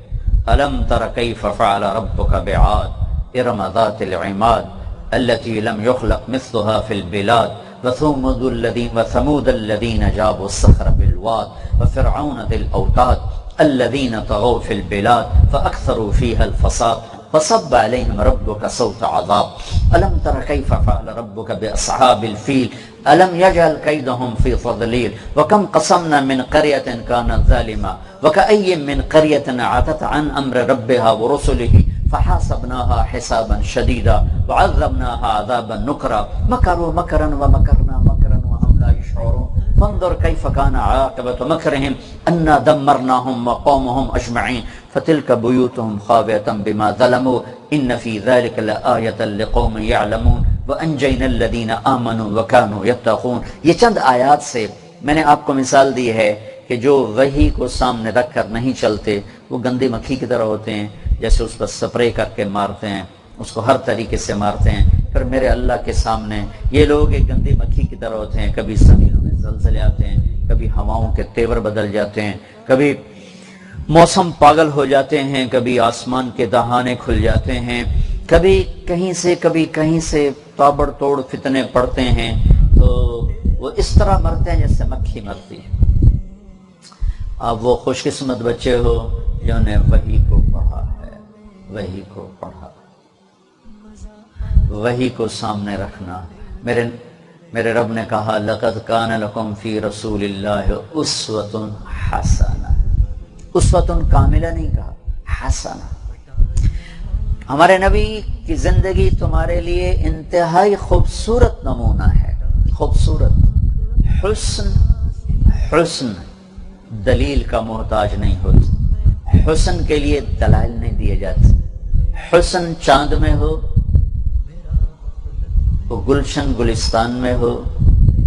أَلَمْ تَرَ كَيْفَ فَعَلَ رَبُّكَ بِعَادٍ إِرَمَ ذَاتِ الْعِمَادِ التي لم يخلق مثلها في البلاد وثمود الذين جابوا الصخر بالواد وفرعون ذي الأوتاد الذين طغوا في البلاد فأكثروا فيها الفساد فصب عليهم ربك صوت عذاب ألم تر كيف فعل ربك بأصحاب الفيل ألم يجعل كيدهم في تضليل وكم قسمنا من قرية كانت ظالمة وكأي من قرية عتت عن أمر ربها ورسله فحاسبناها حسابا شديدا وعذبناها عذابا نكرا مكروا مكرا ومكرنا مكرا وهم لا يشعرون فانظر كيف كان عاقبة مكرهم أنا دمرناهم وقومهم أجمعين فتلك بيوتهم خاوية بما ظلموا إن في ذلك لآية لقوم يعلمون وأنجينا الذين آمنوا وكانوا يتقون. یہ چند آیات سے میں نے آپ کو مثال دی ہے کہ جو وحی کو سامنے رکھ کر نہیں چلتے وہ گندی مکھی کی طرح ہوتے ہیں, جیسے اس پر سپرے کر کے مارتے ہیں, اس کو ہر طریقے سے مارتے ہیں. پھر میرے اللہ کے سامنے یہ لوگ ایک گندی مکھی کی طرح ہوتے ہیں, کبھی زمینوں میں زلزلے آتے ہیں, کبھی ہواؤں کے تیور بدل جاتے ہیں, کبھی موسم پاگل ہو جاتے ہیں, کبھی آسمان کے دہانے کھل جاتے ہیں, کبھی کہیں سے تابڑ توڑ فتنے پڑتے ہیں, تو وہ اس طرح مرتے ہیں جیسے مکھی مرتی ہے. آپ وہ خوش قسمت بچے ہو جنہوں نے وحی کو پڑھا ہے, وحی کو سامنے رکھنا. میرے رب نے کہا لقد کان لکم فی رسول اللہ اسوۃ حسنہ. اسوۃ کاملہ نہیں کہا, حسنہ. ہمارے نبی کی زندگی تمہارے لیے انتہائی خوبصورت نمونہ ہے. خوبصورت, حسن دلیل کا محتاج نہیں ہوتا. حسن کے لیے دلائل نہیں دیے جاتے. حسن چاند میں ہو, وہ گلشن گلستان میں ہو,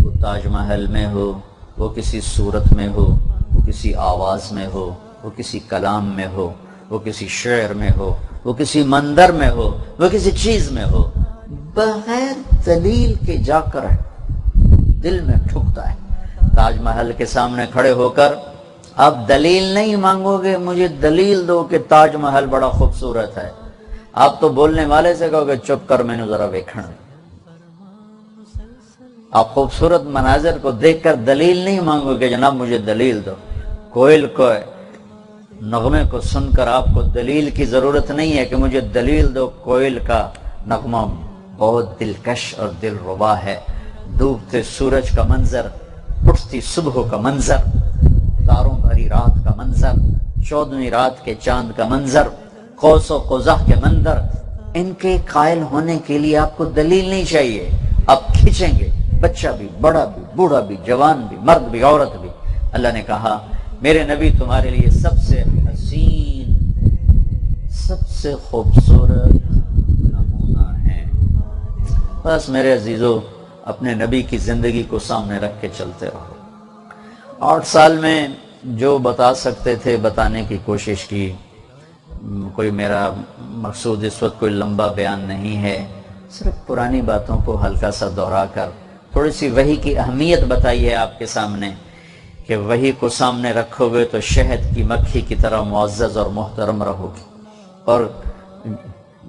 وہ تاج محل میں ہو, وہ کسی صورت میں ہو, وہ کسی آواز میں ہو, وہ کسی کلام میں ہو, وہ کسی شعر میں ہو, وہ کسی منظر میں ہو, وہ کسی چیز میں ہو, بغیر دلیل کے جا کر دل میں ٹھکتا ہے. تاج محل کے سامنے کھڑے ہو کر آپ دلیل نہیں مانگو گے, مجھے دلیل دو کہ تاج محل بڑا خوبصورت ہے. آپ تو بولنے والے سے کہو کہ چپ کر، میں نے ذرا ویکھن۔ آپ خوبصورت مناظر کو دیکھ کر دلیل نہیں مانگو کہ جناب مجھے دلیل دو۔ کوئل کو نغمے کو سن کر آپ کو دلیل کی ضرورت نہیں ہے کہ مجھے دلیل دو۔ کوئل کا نغمہ بہت دلکش اور دل ربا ہے۔ ڈوبتے سورج کا منظر، اٹھتی صبح کا منظر، تاروں بھری رات کا منظر، 14ویں رات کے چاند کا منظر، قوس و قزح کے منظر، ان کے قائل ہونے کے لیے آپ کو دلیل نہیں چاہیے۔ آپ کھینچیں گے، بچہ بھی، بڑا بھی، بوڑھا بھی، جوان بھی، مرد بھی، عورت بھی۔ اللہ نے کہا میرے نبی تمہارے لیے سب سے حسین، سب سے خوبصورت نمونہ ہیں۔ بس میرے عزیزو، اپنے نبی کی زندگی کو سامنے رکھ کے چلتے رہو۔ 8 سال میں جو بتا سکتے تھے بتانے کی کوشش کی۔ کوئی میرا مقصود اس وقت کوئی لمبا بیان نہیں ہے، صرف پرانی باتوں کو ہلکا سا دہرا کر تھوڑی سی وحی کی اہمیت بتائی ہے آپ کے سامنے، کہ وحی کو سامنے رکھو گے تو شہد کی مکھی کی طرح معزز اور محترم رہو گے، اور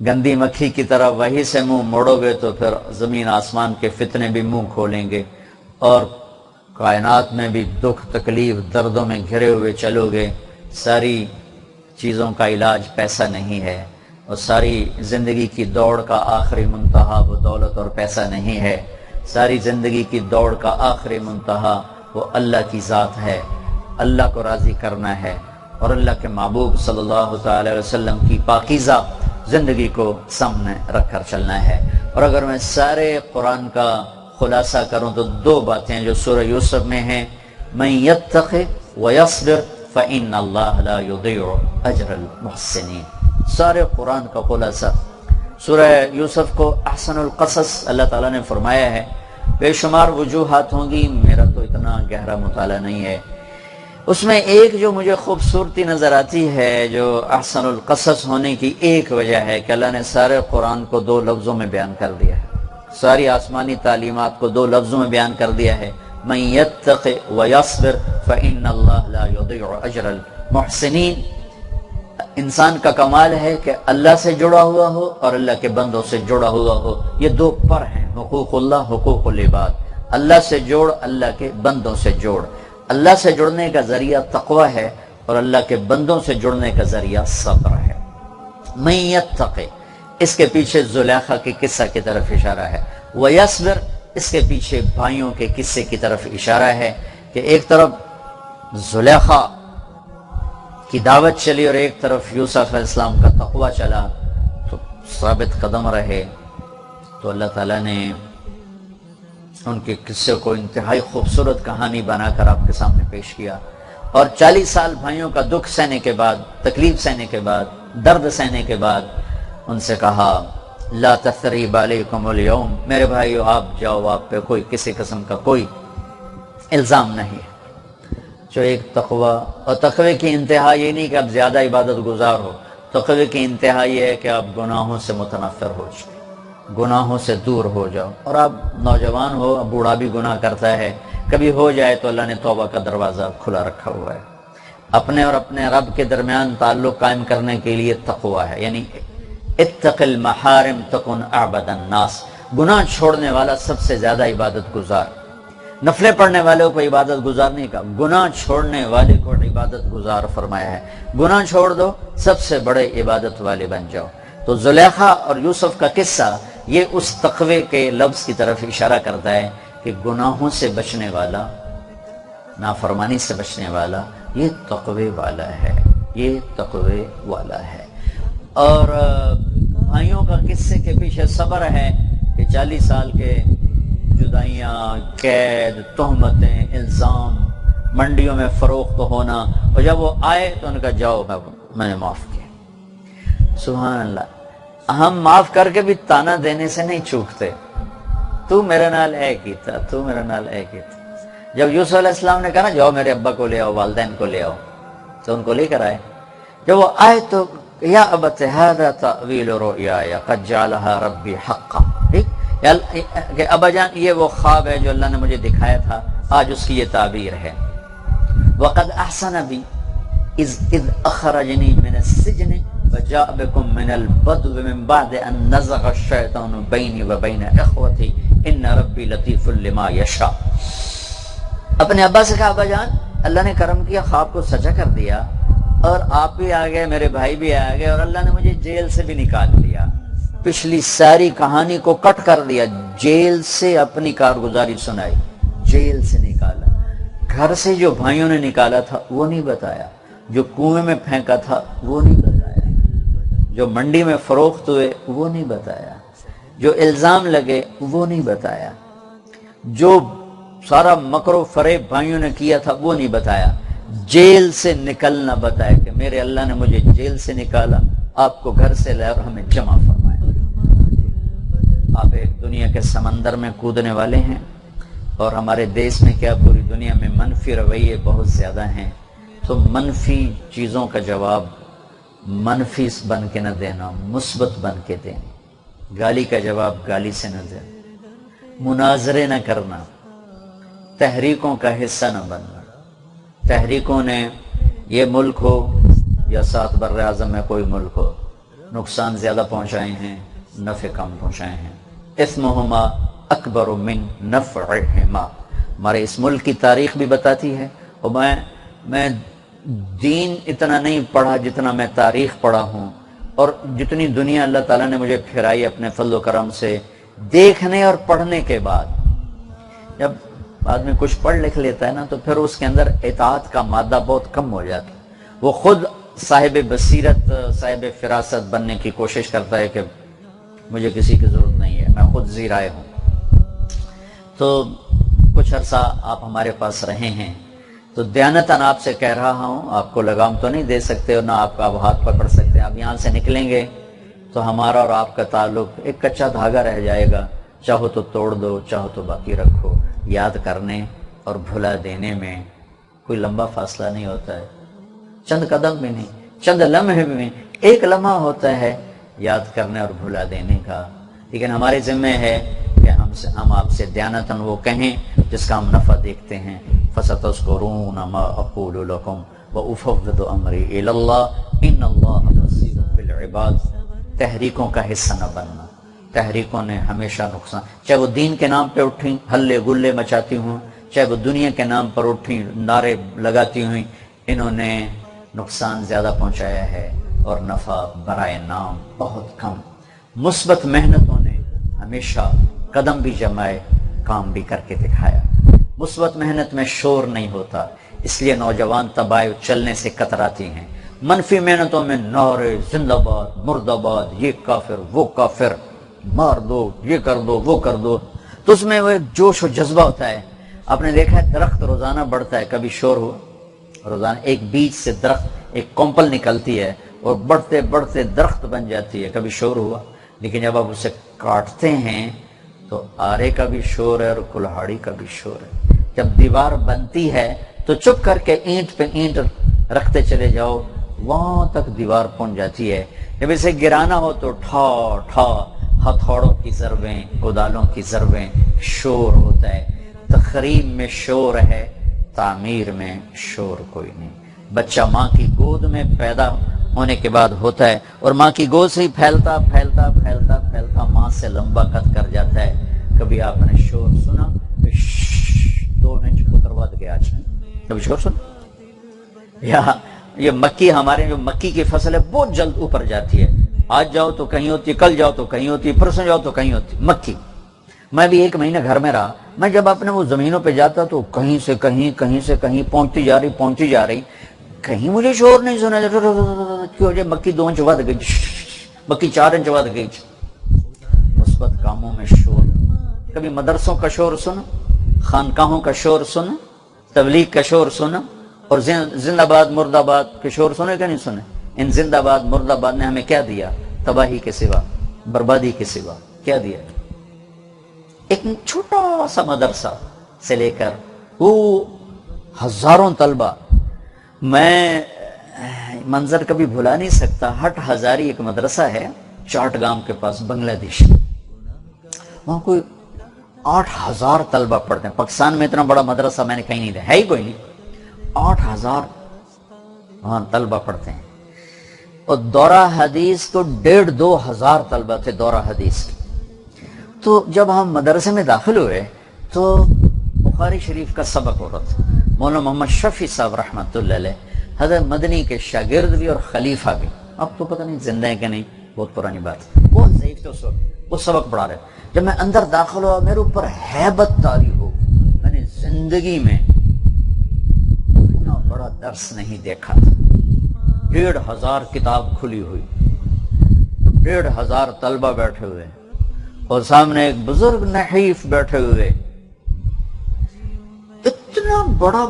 گندی مکھی کی طرح وحی سے منہ موڑو گے تو پھر زمین آسمان کے فتنے بھی منہ کھولیں گے، اور کائنات میں بھی دکھ تکلیف دردوں میں گھرے ہوئے چلو گے۔ ساری چیزوں کا علاج پیسہ نہیں ہے، اور ساری زندگی کی دوڑ کا آخری منتہا وہ دولت اور پیسہ نہیں ہے۔ ساری زندگی کی دوڑ کا آخری منتہا وہ اللہ کی ذات ہے، اللہ کو راضی کرنا ہے، اور اللہ کے محبوب صلی اللہ تعالی وسلم کی پاکیزہ زندگی کو سامنے رکھ کر چلنا ہے۔ اور اگر میں سارے قرآن کا خلاصہ کروں تو 2 باتیں جو سورہ یوسف میں ہیں، مَن یتق ویصبر فإن اللہ لا یضیع اجر المحسنین۔ سارے قرآن کا خلاصہ سورہ یوسف کو احسن القصص اللہ تعالیٰ نے فرمایا ہے۔ بے شمار وجوہات ہوں گی، میرا تو اتنا گہرا مطالعہ نہیں ہے۔ اس میں ایک جو مجھے خوبصورتی نظر آتی ہے، جو احسن القصص ہونے کی ایک وجہ ہے کہ اللہ نے سارے قرآن کو 2 لفظوں میں بیان کر دیا ہے، ساری آسمانی تعلیمات کو 2 لفظوں میں بیان کر دیا ہے، من یتق ویصبر فإن اللہ لا یضیع اجر المحسنین۔ انسان کا کمال ہے کہ اللہ سے جڑا ہوا ہو اور اللہ کے بندوں سے جڑا ہوا ہو۔ یہ 2 پر ہیں، حقوق اللہ، حقوق العباد۔ اللہ سے جوڑ، اللہ کے بندوں سے جوڑ۔ اللہ سے جڑنے کا ذریعہ تقوی ہے، اور اللہ کے بندوں سے جڑنے کا ذریعہ صبر ہے۔ من یتق، اس کے پیچھے زلیخا کے قصہ کی طرف اشارہ ہے، ویصبر، اس کے پیچھے بھائیوں کے قصے کی طرف اشارہ ہے، کہ ایک طرف زلیخا کی دعوت چلی اور ایک طرف یوسف علیہ السلام کا تقوی چلا، تو ثابت قدم رہے، تو اللہ تعالیٰ نے ان کے قصے کو انتہائی خوبصورت کہانی بنا کر آپ کے سامنے پیش کیا۔ اور 40 سال بھائیوں کا دکھ سہنے کے بعد، تکلیف سہنے کے بعد، درد سہنے کے بعد ان سے کہا لا تثریب علیکم اليوم، میرے بھائیو آپ جاؤ، آپ پہ کوئی کسی قسم کا کوئی الزام نہیں ہے۔ جو ایک تقوی، اور تقوی کی انتہا یہ نہیں کہ آپ زیادہ عبادت گزار ہو، تقوی کی انتہا یہ ہے کہ آپ گناہوں سے متنفر ہو جائیں، گناہوں سے دور ہو جاؤ۔ اور آپ نوجوان ہو، بوڑھا بھی گناہ کرتا ہے، کبھی ہو جائے تو اللہ نے توبہ کا دروازہ کھلا رکھا ہوا ہے۔ اپنے اور اپنے رب کے درمیان تعلق قائم کرنے کے لیے تقوی ہے، یعنی اتق المحارم تکن اعبد الناس، گناہ چھوڑنے والا سب سے زیادہ عبادت گزار۔ نفلیں پڑھنے والوں کو عبادت گزار نہیں کہا، گناہ چھوڑنے والے کو عبادت گزار فرمایا ہے۔ گناہ چھوڑ دو، سب سے بڑے عبادت والے بن جاؤ۔ تو زلیخا اور یوسف کا قصہ یہ اس تقوی کے لفظ کی طرف اشارہ کرتا ہے کہ گناہوں سے بچنے والا، نافرمانی سے بچنے والا، یہ تقوی والا ہے، یہ تقوی والا ہے۔ اور بھائیوں کا قصے کے پیچھے صبر ہے کہ 40 سال کے جدائیاں، قید، تہمتیں، الزام، منڈیوں میں فروخت ہونا، اور جب وہ آئے تو ان کا جاؤ میں نے معاف کیا۔ سبحان اللہ، ہم معاف کر کے بھی تانا دینے سے نہیں چوکتے، تو میرے نال اے کیتا، تو میرے نال اے کیتا۔ جب یوسف علیہ السلام نے کہا نا جاؤ میرے ابا کو لے آؤ، والدین کو لے آؤ، تو ان کو لے کر آئے۔ جب وہ آئے تو یا ابت ھذا تأویل رؤیایا قد جعلها ربی حقا، کہ ابا جان یہ وہ خواب ہے جو اللہ نے مجھے دکھایا تھا، آج اس کی یہ تعبیر ہے۔ وقد احسن بی اذ اخرجنی من السجن وجاء بكم من البدو من بعد ان نزغ الشیطان بینی و بین اخوتی ان ربی لطیف لما یشاء۔ اپنے ابا سے کہا ابا جان اللہ نے کرم کیا، خواب کو سچا کر دیا اور آپ بھی آ گئے، میرے بھائی بھی آ گئے، اور اللہ نے مجھے جیل سے بھی نکال لیا، پچھلی ساری کہانی کو کٹ کر دیا، جیل سے اپنی کارگزاری سنائی، جیل سے نکالا، گھر سے جو بھائیوں نے نکالا تھا وہ نہیں بتایا، جو کنویں میں پھینکا تھا وہ نہیں بتایا، جو منڈی میں فروخت ہوئے وہ نہیں بتایا، جو الزام لگے وہ نہیں بتایا، جو سارا مکر و فریب بھائیوں نے کیا تھا وہ نہیں بتایا، جیل سے نکلنا بتایا کہ میرے اللہ نے مجھے جیل سے نکالا، آپ کو گھر سے لائے اور ہمیں جمع فرمایا۔ آپ ایک دنیا کے سمندر میں کودنے والے ہیں، اور ہمارے دیش میں کیا پوری دنیا میں منفی رویے بہت زیادہ ہیں، تو منفی چیزوں کا جواب منفی بن کے نہ دینا، مثبت بن کے دینا، گالی کا جواب گالی سے نہ دینا، مناظرے نہ کرنا، تحریکوں کا حصہ نہ بننا۔ تحریکوں نے یہ ملک ہو یا ساتھ بر اعظم میں کوئی ملک ہو نقصان زیادہ پہنچائے ہیں، نفع کم پہنچائے ہیں۔ اثمہما اکبر من نفعہما، ہمارے اس ملک کی تاریخ بھی بتاتی ہے، اور میں دین اتنا نہیں پڑھا جتنا میں تاریخ پڑھا ہوں، اور جتنی دنیا اللہ تعالیٰ نے مجھے پھرائی اپنے فضل و کرم سے، دیکھنے اور پڑھنے کے بعد جب آدمی کچھ پڑھ لکھ لیتا ہے نا تو پھر اس کے اندر اطاعت کا مادہ بہت کم ہو جاتا ہے، وہ خود صاحب بصیرت صاحب فراست بننے کی کوشش کرتا ہے کہ مجھے کسی کی ضرورت نہیں ہے، میں خود زی رائے ہوں۔ تو کچھ عرصہ آپ ہمارے پاس رہے ہیں، تو دیانتاً آپ سے کہہ رہا ہوں، آپ کو لگام تو نہیں دے سکتے اور نہ آپ کا ہاتھ پکڑ سکتے، آپ یہاں سے نکلیں گے تو ہمارا اور آپ کا تعلق ایک کچا دھاگا رہ جائے گا، چاہو تو توڑ دو چاہو تو باقی رکھو، یاد کرنے اور بھلا دینے میں کوئی لمبا فاصلہ نہیں ہوتا ہے، چند قدم بھی نہیں، چند لمحے بھی نہیں، ایک لمحہ ہوتا ہے یاد کرنے اور بھلا دینے کا، لیکن ہمارے ذمہ ہے کہ ہم آپ سے دیانتاً وہ کہیں جس کا ہم نفع دیکھتے ہیں۔ فَسَتَذْكُرُونَ مَا أَقُولُ لَكُمْ وَأُفَوِّضُ أَمْرِي إِلَى اللَّهِ إِنَّ اللَّهَ بَصِيرٌ بِالْعِبَادِ۔ تحریکوں کا حصہ نہ بننا، تحریکوں نے ہمیشہ نقصان، چاہے وہ دین کے نام پہ اٹھیں ہلے گلے مچاتی ہوں، چاہے وہ دنیا کے نام پر اٹھیں نعرے لگاتی ہوئیں، انہوں نے نقصان زیادہ پہنچایا ہے اور نفع برائے نام بہت کم۔ مثبت محنتوں نے ہمیشہ قدم بھی جمائے، کام بھی کر کے دکھایا۔ مثبت محنت میں شور نہیں ہوتا، اس لیے نوجوان طبائع چلنے سے کتراتی ہیں۔ منفی محنتوں میں نعرے زندہ باد مردہ باد، یہ کافر وہ کافر، مار دو یہ کر دو وہ کر دو، تو اس میں وہ ایک جوش و جذبہ ہوتا ہے۔ آپ نے دیکھا ہے درخت روزانہ بڑھتا ہے، کبھی شور ہوا؟ روزانہ ایک بیج سے درخت ایک کمپل نکلتی ہے اور بڑھتے بڑھتے درخت بن جاتی ہے، کبھی شور ہوا؟ لیکن جب آپ اسے کاٹتے ہیں تو آرے کا بھی شور ہے اور کلہاڑی کا بھی شور ہے۔ جب دیوار بنتی ہے تو چپ کر کے اینٹ پہ اینٹ رکھتے چلے جاؤ، وہاں تک دیوار پہنچ جاتی ہے۔ جب اسے گرانا ہو تو ٹھا ٹھا ہتھوڑوں کی ضربیں، کدالوں کی ضربیں، شور ہوتا ہے۔ تخریب میں شور ہے، تعمیر میں شور کوئی نہیں۔ بچہ ماں کی گود میں پیدا ہونے کے بعد ہوتا ہے اور ماں کی گود سے ہی پھیلتا پھیلتا پھیلتا پھیلتا ماں سے لمبا قد کر جاتا ہے۔ کبھی آپ نے شور سنا؟ 2 انچ پترواد گیا، کبھی شور سنا؟ یا یہ مکی، ہمارے جو مکی کی فصل ہے بہت جلد اوپر جاتی ہے، آج جاؤ تو کہیں ہوتی، کل جاؤ تو کہیں ہوتی، پرسوں جاؤ تو کہیں ہوتی مکی۔ میں بھی 1 مہینہ گھر میں رہا، میں جب اپنے وہ زمینوں پہ جاتا تو کہیں سے کہیں کہیں سے کہیں پہنچتی جا رہی، کہیں مجھے شور نہیں سنا کیوں؟ جو مکی 2 انچ ود گئی، مکی 4 انچ ود گئی۔ مثبت کاموں میں شور، کبھی مدرسوں کا شور سنا، خانقاہوں کا شور سنا، تبلیغ کا شور سنا، اور زندہ باد مرد آباد کے شور سنے کہ نہیں سنے؟ ان زندہ باد مرد آباد نے ہمیں کیا دیا؟ تباہی کے سوا، بربادی کے سوا کیا دیا؟ ایک چھوٹا سا مدرسہ سے لے کر وہ ہزاروں طلبہ، میں منظر کبھی بھلا نہیں سکتا۔ ہٹ ہزاری ایک مدرسہ ہے چاٹ گام کے پاس، بنگلہ دیش، وہاں کوئی 8000 طلبہ پڑھتے ہیں۔ پاکستان میں اتنا بڑا مدرسہ میں نے کہیں نہیں دیکھا، ہے ہی کوئی نہیں، 8000 وہاں طلبہ پڑھتے ہیں۔ اور دورہ حدیث کو 1,500-2,000 طلبہ تھے دورہ حدیث کے۔ تو جب ہم مدرسے میں داخل ہوئے تو بخاری شریف کا سبق ہو رہا تھا، مولانا محمد شفیع صاحب رحمۃ اللہ علیہ حضرت مدنی کے شاگرد بھی اور خلیفہ بھی، اب تو پتہ نہیں زندہ ہے کہ نہیں، بہت پرانی بات ہے، بہت ضعیف تھے اس وقت، وہ سبق پڑھا رہے۔ جب میں اندر داخل ہوا میرے اوپر ہیبت طاری ہو، میں نے زندگی میں اتنا بڑا درس نہیں دیکھا تھا۔ 1,500 کتاب کھلی ہوئی، 1,500 طلبہ بیٹھے ہوئے اور سامنے ایک بزرگ نحیف بیٹھے ہوئے، اتنا بڑا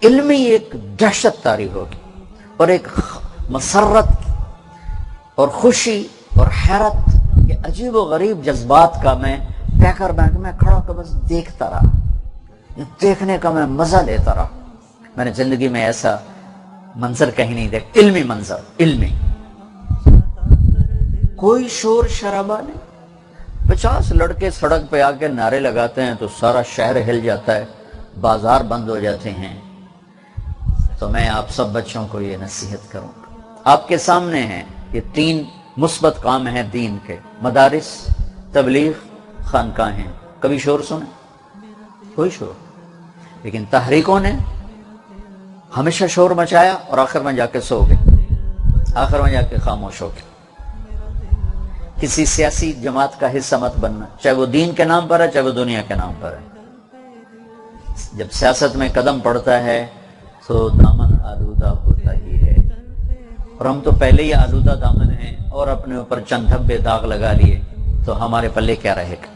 علمی ایک دہشت طاری ہوگی اور ایک مسرت اور خوشی اور حیرت کے عجیب و غریب جذبات کا میں پیکر بینک میں کھڑا ہو بس دیکھتا رہا، دیکھنے کا میں مزہ لیتا رہا۔ میں نے زندگی میں ایسا منظر کہیں نہیں دیکھا، علمی منظر، علمی، کوئی شور شرابہ نہیں۔ 50 لڑکے سڑک پہ آ کے نعرے لگاتے ہیں تو سارا شہر ہل جاتا ہے، بازار بند ہو جاتے ہیں۔ تو میں آپ سب بچوں کو یہ نصیحت کروں، آپ کے سامنے ہیں یہ 3 مثبت کام ہیں دین کے، مدارس، تبلیغ، خانقاہیں۔ کبھی شور سنے؟ کوئی شور، لیکن تحریکوں نے ہمیشہ شور مچایا اور آخر میں جا کے سو گئے، آخر میں جا کے خاموش ہو گئے۔ کسی سیاسی جماعت کا حصہ مت بننا، چاہے وہ دین کے نام پر ہے چاہے وہ دنیا کے نام پر ہے۔ جب سیاست میں قدم پڑتا ہے تو دامن آلودہ ہوتا ہی ہے، اور ہم تو پہلے ہی آلودہ دامن ہیں اور اپنے اوپر چند دھبے داغ لگا لیے تو ہمارے پلے کیا رہے گا۔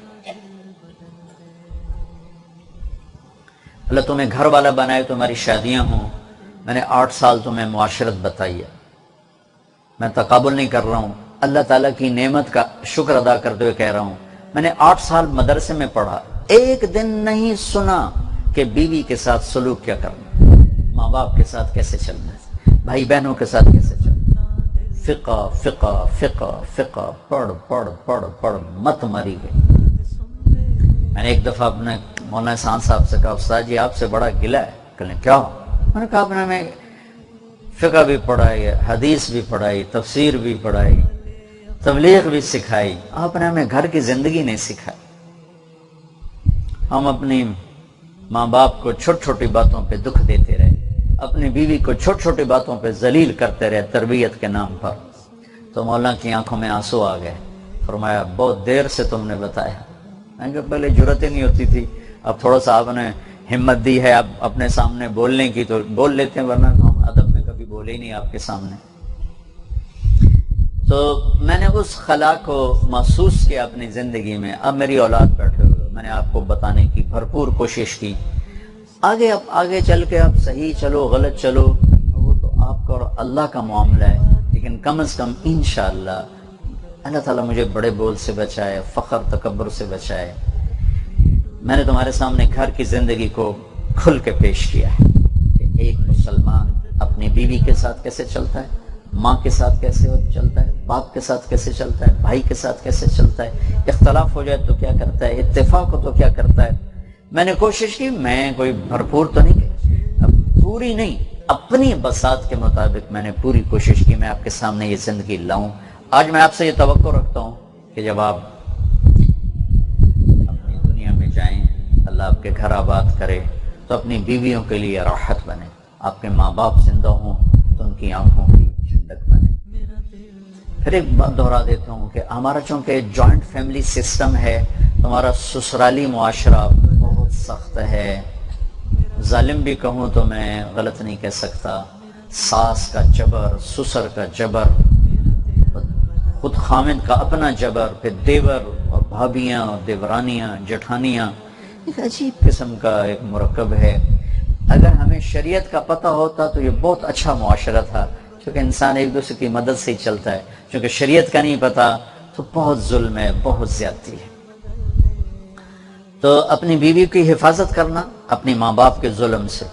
اللہ تمہیں گھر والا بنائے، تمہاری شادیاں ہوں۔ میں نے 8 سال تمہیں معاشرت بتائی ہے، میں تقابل نہیں کر رہا ہوں، اللہ تعالیٰ کی نعمت کا شکر ادا کرتے ہوئے کہہ رہا ہوں۔ میں نے 8 سال مدرسے میں پڑھا، ایک دن نہیں سنا کہ بیوی کے ساتھ سلوک کیا کرنا، ماں باپ کے ساتھ کیسے چلنا ہے، بھائی بہنوں کے ساتھ کیسے چلنا ہے۔ فقہ فقہ فقہ فقہ پڑھ پڑھ پڑھ پڑھ مت مری گئی۔ میں نے ایک دفعہ اپنے مولانا احسان صاحب سے کہا، استاد جی آپ سے بڑا گلہ ہے۔ کہنے کیا؟ میں نے کہا اپنے میں فقہ بھی پڑھائی، حدیث بھی پڑھائی، تفسیر بھی پڑھائی، تبلیغ بھی سکھائی، آپ نے ہمیں گھر کی زندگی نہیں سکھائی۔ ہم اپنی ماں باپ کو چھوٹی چھوٹی باتوں پہ دکھ دیتے رہے، اپنی بیوی کو چھوٹی چھوٹی باتوں پہ ذلیل کرتے رہے تربیت کے نام پر۔ تو مولانا کی آنکھوں میں آنسو آ گئے، فرمایا بہت دیر سے تم نے بتایا۔ میں نے کہا پہلے جرأت ہی نہیں ہوتی تھی، اب تھوڑا سا آپ نے ہمت دی ہے اب اپنے سامنے بولنے کی تو بول لیتے ہیں، ورنہ ہم ادب میں کبھی بولے ہی نہیں آپ کے سامنے۔ تو میں نے اس خلا کو محسوس کیا اپنی زندگی میں۔ اب میری اولاد بیٹھے ہوئے، میں نے آپ کو بتانے کی بھرپور کوشش کی۔ آگے چل کے آپ صحیح چلو غلط چلو وہ تو آپ کا اور اللہ کا معاملہ ہے، لیکن کم از کم انشاءاللہ اللہ تعالیٰ مجھے بڑے بول سے بچائے، فخر تکبر سے بچائے۔ میں نے تمہارے سامنے گھر کی زندگی کو کھل کے پیش کیا ہے کہ ایک مسلمان اپنی بیوی کے ساتھ کیسے چلتا ہے، ماں کے ساتھ کیسے چلتا ہے، باپ کے ساتھ کیسے چلتا ہے، بھائی کے ساتھ کیسے چلتا ہے، اختلاف ہو جائے تو کیا کرتا ہے، اتفاق ہو تو کیا کرتا ہے۔ میں نے کوشش کی، میں کوئی بھرپور تو نہیں کہ اب پوری نہیں، اپنی بساط کے مطابق میں نے پوری کوشش کی میں آپ کے سامنے یہ زندگی لاؤں۔ آج میں آپ سے یہ توقع رکھتا ہوں کہ جب آپ اپنی دنیا میں جائیں، اللہ آپ کے گھر آباد کرے تو اپنی بیویوں کے لیے راحت بنے، آپ کے ماں باپ زندہ ہوں تو ان کی آنکھوں کی ٹھنڈک بنے۔ پھر ایک بات دہرا دیتا ہوں کہ ہمارا چونکہ جوائنٹ فیملی سسٹم ہے تو ہمارا سسرالی معاشرہ بہت سخت ہے، ظالم بھی کہوں تو میں غلط نہیں کہہ سکتا۔ ساس کا جبر، سسر کا جبر، خود خامد کا اپنا جبر، پھر دیور اور بھابیاں اور دیورانیاں جٹھانیاں، ایک عجیب قسم کا ایک مرکب ہے۔ اگر ہمیں شریعت کا پتہ ہوتا تو یہ بہت اچھا معاشرہ تھا، کیونکہ انسان ایک دوسرے کی مدد سے ہی چلتا ہے۔ چونکہ شریعت کا نہیں پتہ تو بہت ظلم ہے، بہت زیادتی ہے۔ تو اپنی بیوی کی حفاظت کرنا اپنی ماں باپ کے ظلم سے،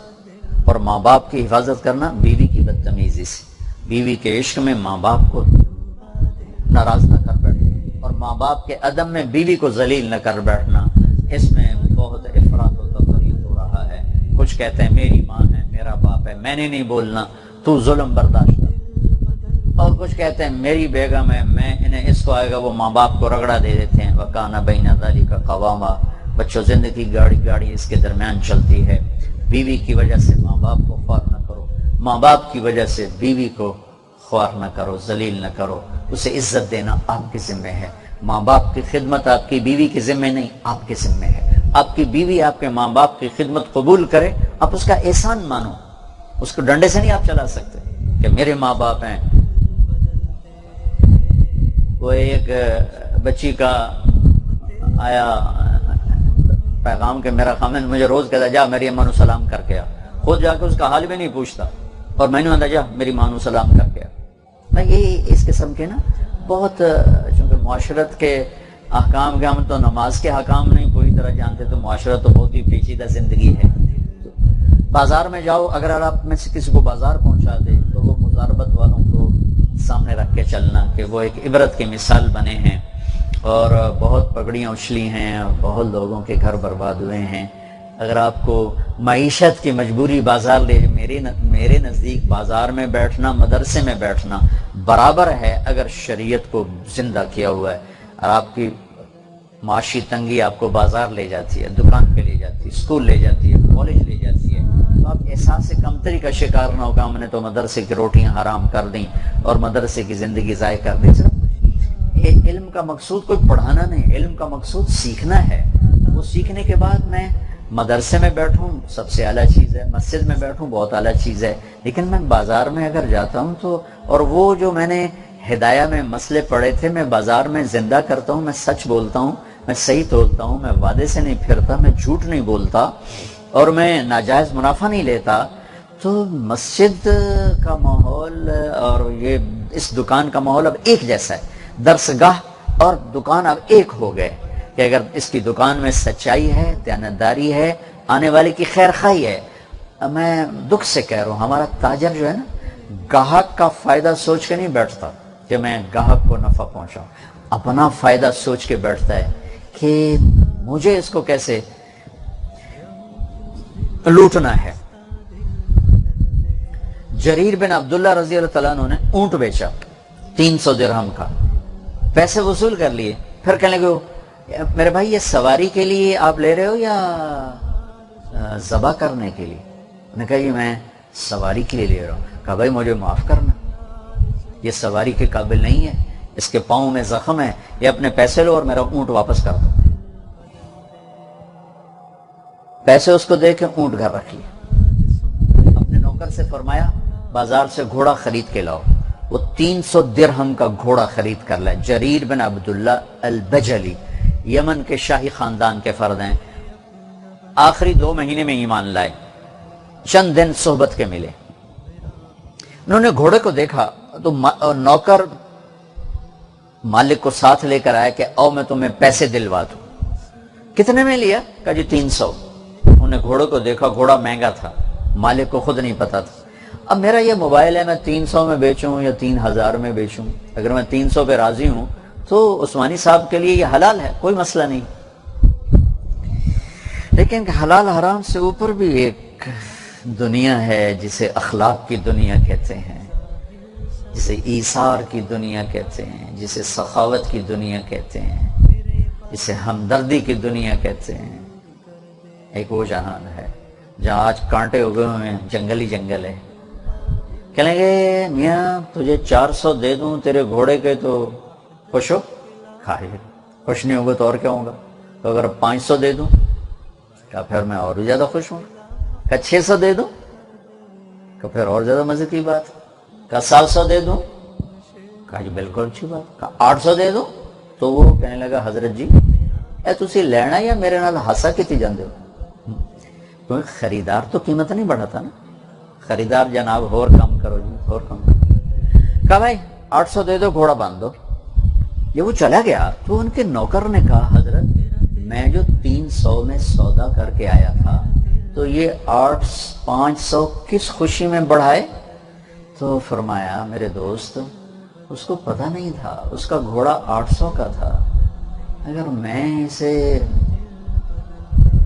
اور ماں باپ کی حفاظت کرنا بیوی کی بدتمیزی سے، بیوی کے عشق میں ماں باپ کو ناراض نہ کر بیٹھنا اور ماں باپ کے عدم میں بیوی کو ذلیل نہ کر بیٹھنا، اس میں بہت افراط و تفریط ہو رہا ہے۔ کچھ کہتے ہیں میری ماں ہے، میرا باپ ہے، میں نے نہیں بولنا، تو ظلم برداشت کر، اور کچھ کہتے ہیں میری بیگم ہے، میں انہیں اس کو آئے گا، وہ ماں باپ کو رگڑا دے دیتے ہیں، وَكَانَ بَيْنَ ذَلِكَ قَوَامًا، بچوں زندگی گاڑی اس کے درمیان چلتی ہے۔ بیوی کی وجہ سے ماں باپ کو خوار نہ کرو، ماں باپ کی وجہ سے بیوی کو خوار نہ کرو، ذلیل نہ کرو، اسے عزت دینا آپ کے ذمہ ہے۔ ماں باپ کی خدمت آپ کی بیوی کے ذمہ نہیں، آپ کے ذمہ ہے۔ آپ کی بیوی آپ کے ماں باپ کی خدمت قبول کرے، آپ اس کا احسان مانو، اس کو ڈنڈے سے نہیں آپ چلا سکتے کہ میرے ماں باپ ہیں۔ وہ ایک بچی کا آیا پیغام کہ میرا خامن مجھے روز کہتا جا میری اماں نو سلام کر کے آ، خود جا کے اس کا حال بھی نہیں پوچھتا، اور میں نے کہا جا میری ماں نو سلام کر کے آ۔ میں یہ اس قسم کے نا بہت، چونکہ معاشرت کے احکام کے، ہم تو نماز کے احکام نہیں پوری طرح جانتے، تو معاشرت تو بہت ہی پیچیدہ زندگی ہے۔ بازار میں جاؤ، اگر آپ میں سے کسی کو بازار پہنچا دے تو وہ مزاربت والوں کو سامنے رکھ کے چلنا کہ وہ ایک عبرت کی مثال بنے ہیں، اور بہت پگڑیاں اچھلی ہیں، بہت لوگوں کے گھر برباد ہوئے ہیں۔ اگر آپ کو معیشت کی مجبوری بازار لے، میرے نزدیک بازار میں بیٹھنا مدرسے میں بیٹھنا برابر ہے اگر شریعت کو زندہ کیا ہوا ہے، اور آپ کی معاشی تنگی آپ کو بازار لے جاتی ہے، دکان پہ لے جاتی ہے، اسکول لے جاتی ہے، کالج لے جاتی ہے، تو آپ احساس کمتری کا شکار نہ ہوگا ہم نے تو مدرسے کی روٹیاں حرام کر دیں اور مدرسے کی زندگی ضائع کر دی۔ علم کا مقصود کوئی پڑھانا نہیں، علم کا مقصود سیکھنا ہے۔ وہ سیکھنے کے بعد میں مدرسے میں بیٹھوں سب سے اعلیٰ چیز ہے، مسجد میں بیٹھوں بہت اعلیٰ چیز ہے، لیکن میں بازار میں اگر جاتا ہوں تو، اور وہ جو میں نے ہدایہ میں مسئلے پڑھے تھے میں بازار میں زندہ کرتا ہوں، میں سچ بولتا ہوں، میں صحیح تولتا ہوں، میں وعدے سے نہیں پھرتا، میں جھوٹ نہیں بولتا، اور میں ناجائز منافع نہیں لیتا، تو مسجد کا ماحول اور یہ اس دکان کا ماحول اب ایک جیسا ہے۔ درسگاہ اور دکان اب ایک ہو گئے کہ اگر اس کی دکان میں سچائی ہے، دیانتداری ہے، آنے والے کی خیر خواہی ہے۔ میں دکھ سے کہہ رہا ہوں، ہمارا تاجر جو ہے نا، گاہک کا فائدہ سوچ کے نہیں بیٹھتا کہ میں گاہک کو نفع پہنچاؤں، اپنا فائدہ سوچ کے بیٹھتا ہے کہ مجھے اس کو کیسے لوٹنا ہے۔ جریر بن عبداللہ رضی اللہ تعالیٰ عنہ نے اونٹ بیچا 300 درہم کا، پیسے وصول کر لیے، پھر کہنے لگے میرے بھائی یہ سواری کے لیے آپ لے رہے ہو یا ذبح کرنے کے لیے؟ انہوں نے کہا یہ میں سواری کے لیے لے رہا ہوں۔ کہا بھائی مجھے معاف کرنا، یہ سواری کے قابل نہیں ہے، اس کے پاؤں میں زخم ہے، یہ اپنے پیسے لو اور میرا اونٹ واپس کر دو۔ پیسے اس کو دے کے اونٹ گھر رکھ لیا، اپنے نوکر سے فرمایا بازار سے گھوڑا خرید کے لاؤ۔ وہ 300 درہم کا گھوڑا خرید کر لائے۔ جریر بن عبداللہ البجلی یمن کے شاہی خاندان کے فرد ہیں، آخری 2 مہینے میں ایمان لائے، چند دن صحبت کے ملے۔ انہوں نے گھوڑے کو دیکھا تو نوکر مالک کو ساتھ لے کر آیا کہ او میں تمہیں پیسے دلوا دوں۔ کتنے میں لیا؟ کہا جی 300۔ انہوں نے گھوڑے کو دیکھا، گھوڑا مہنگا تھا، مالک کو خود نہیں پتا تھا۔ اب میرا یہ موبائل ہے، میں 300 میں بیچوں یا 3000 میں بیچوں، اگر میں 300 پہ راضی ہوں تو عثمانی صاحب کے لیے یہ حلال ہے، کوئی مسئلہ نہیں۔ لیکن حلال حرام سے اوپر بھی ایک دنیا ہے جسے اخلاق کی دنیا کہتے ہیں، جسے ایثار کی دنیا کہتے ہیں، جسے سخاوت کی دنیا کہتے ہیں، جسے ہمدردی کی دنیا کہتے ہیں۔ ایک وہ جہان ہے جہاں آج کانٹے اگے ہوئے ہیں، جنگل ہی جنگل ہے۔ کہیں گے میاں تجھے 400 دے دوں تیرے گھوڑے کے تو خوش ہو؟ کھائے خوش نہیں ہوگا تو اور کیا ہوگا؟ تو اگر 500 دے دوں کہا پھر میں اور بھی زیادہ خوش ہوں۔ کہا 600 دے دوں کہا پھر اور زیادہ مزے کی بات۔ کہا 700 دے دوں کہا جی بالکل اچھی بات۔ کہا 800 دے دوں تو وہ کہنے لگا حضرت جی اے تسی لینا یا میرے نال ہاسا کیتی جاندے ہو؟ کیونکہ خریدار تو قیمت نہیں بڑھاتا نا، خریدار جناب اور کم کرو جی، اور کم کرو۔ کہا بھائی 800 دے دو، گھوڑا باندھ دو۔ یہ وہ چلا گیا تو ان کے نوکر نے کہا حضرت میں جو 300 میں سودا کر کے آیا تھا تو یہ 500 کس خوشی میں بڑھائے؟ تو فرمایا میرے دوست اس کو پتہ نہیں تھا، اس کا گھوڑا 800 کا تھا، اگر میں اسے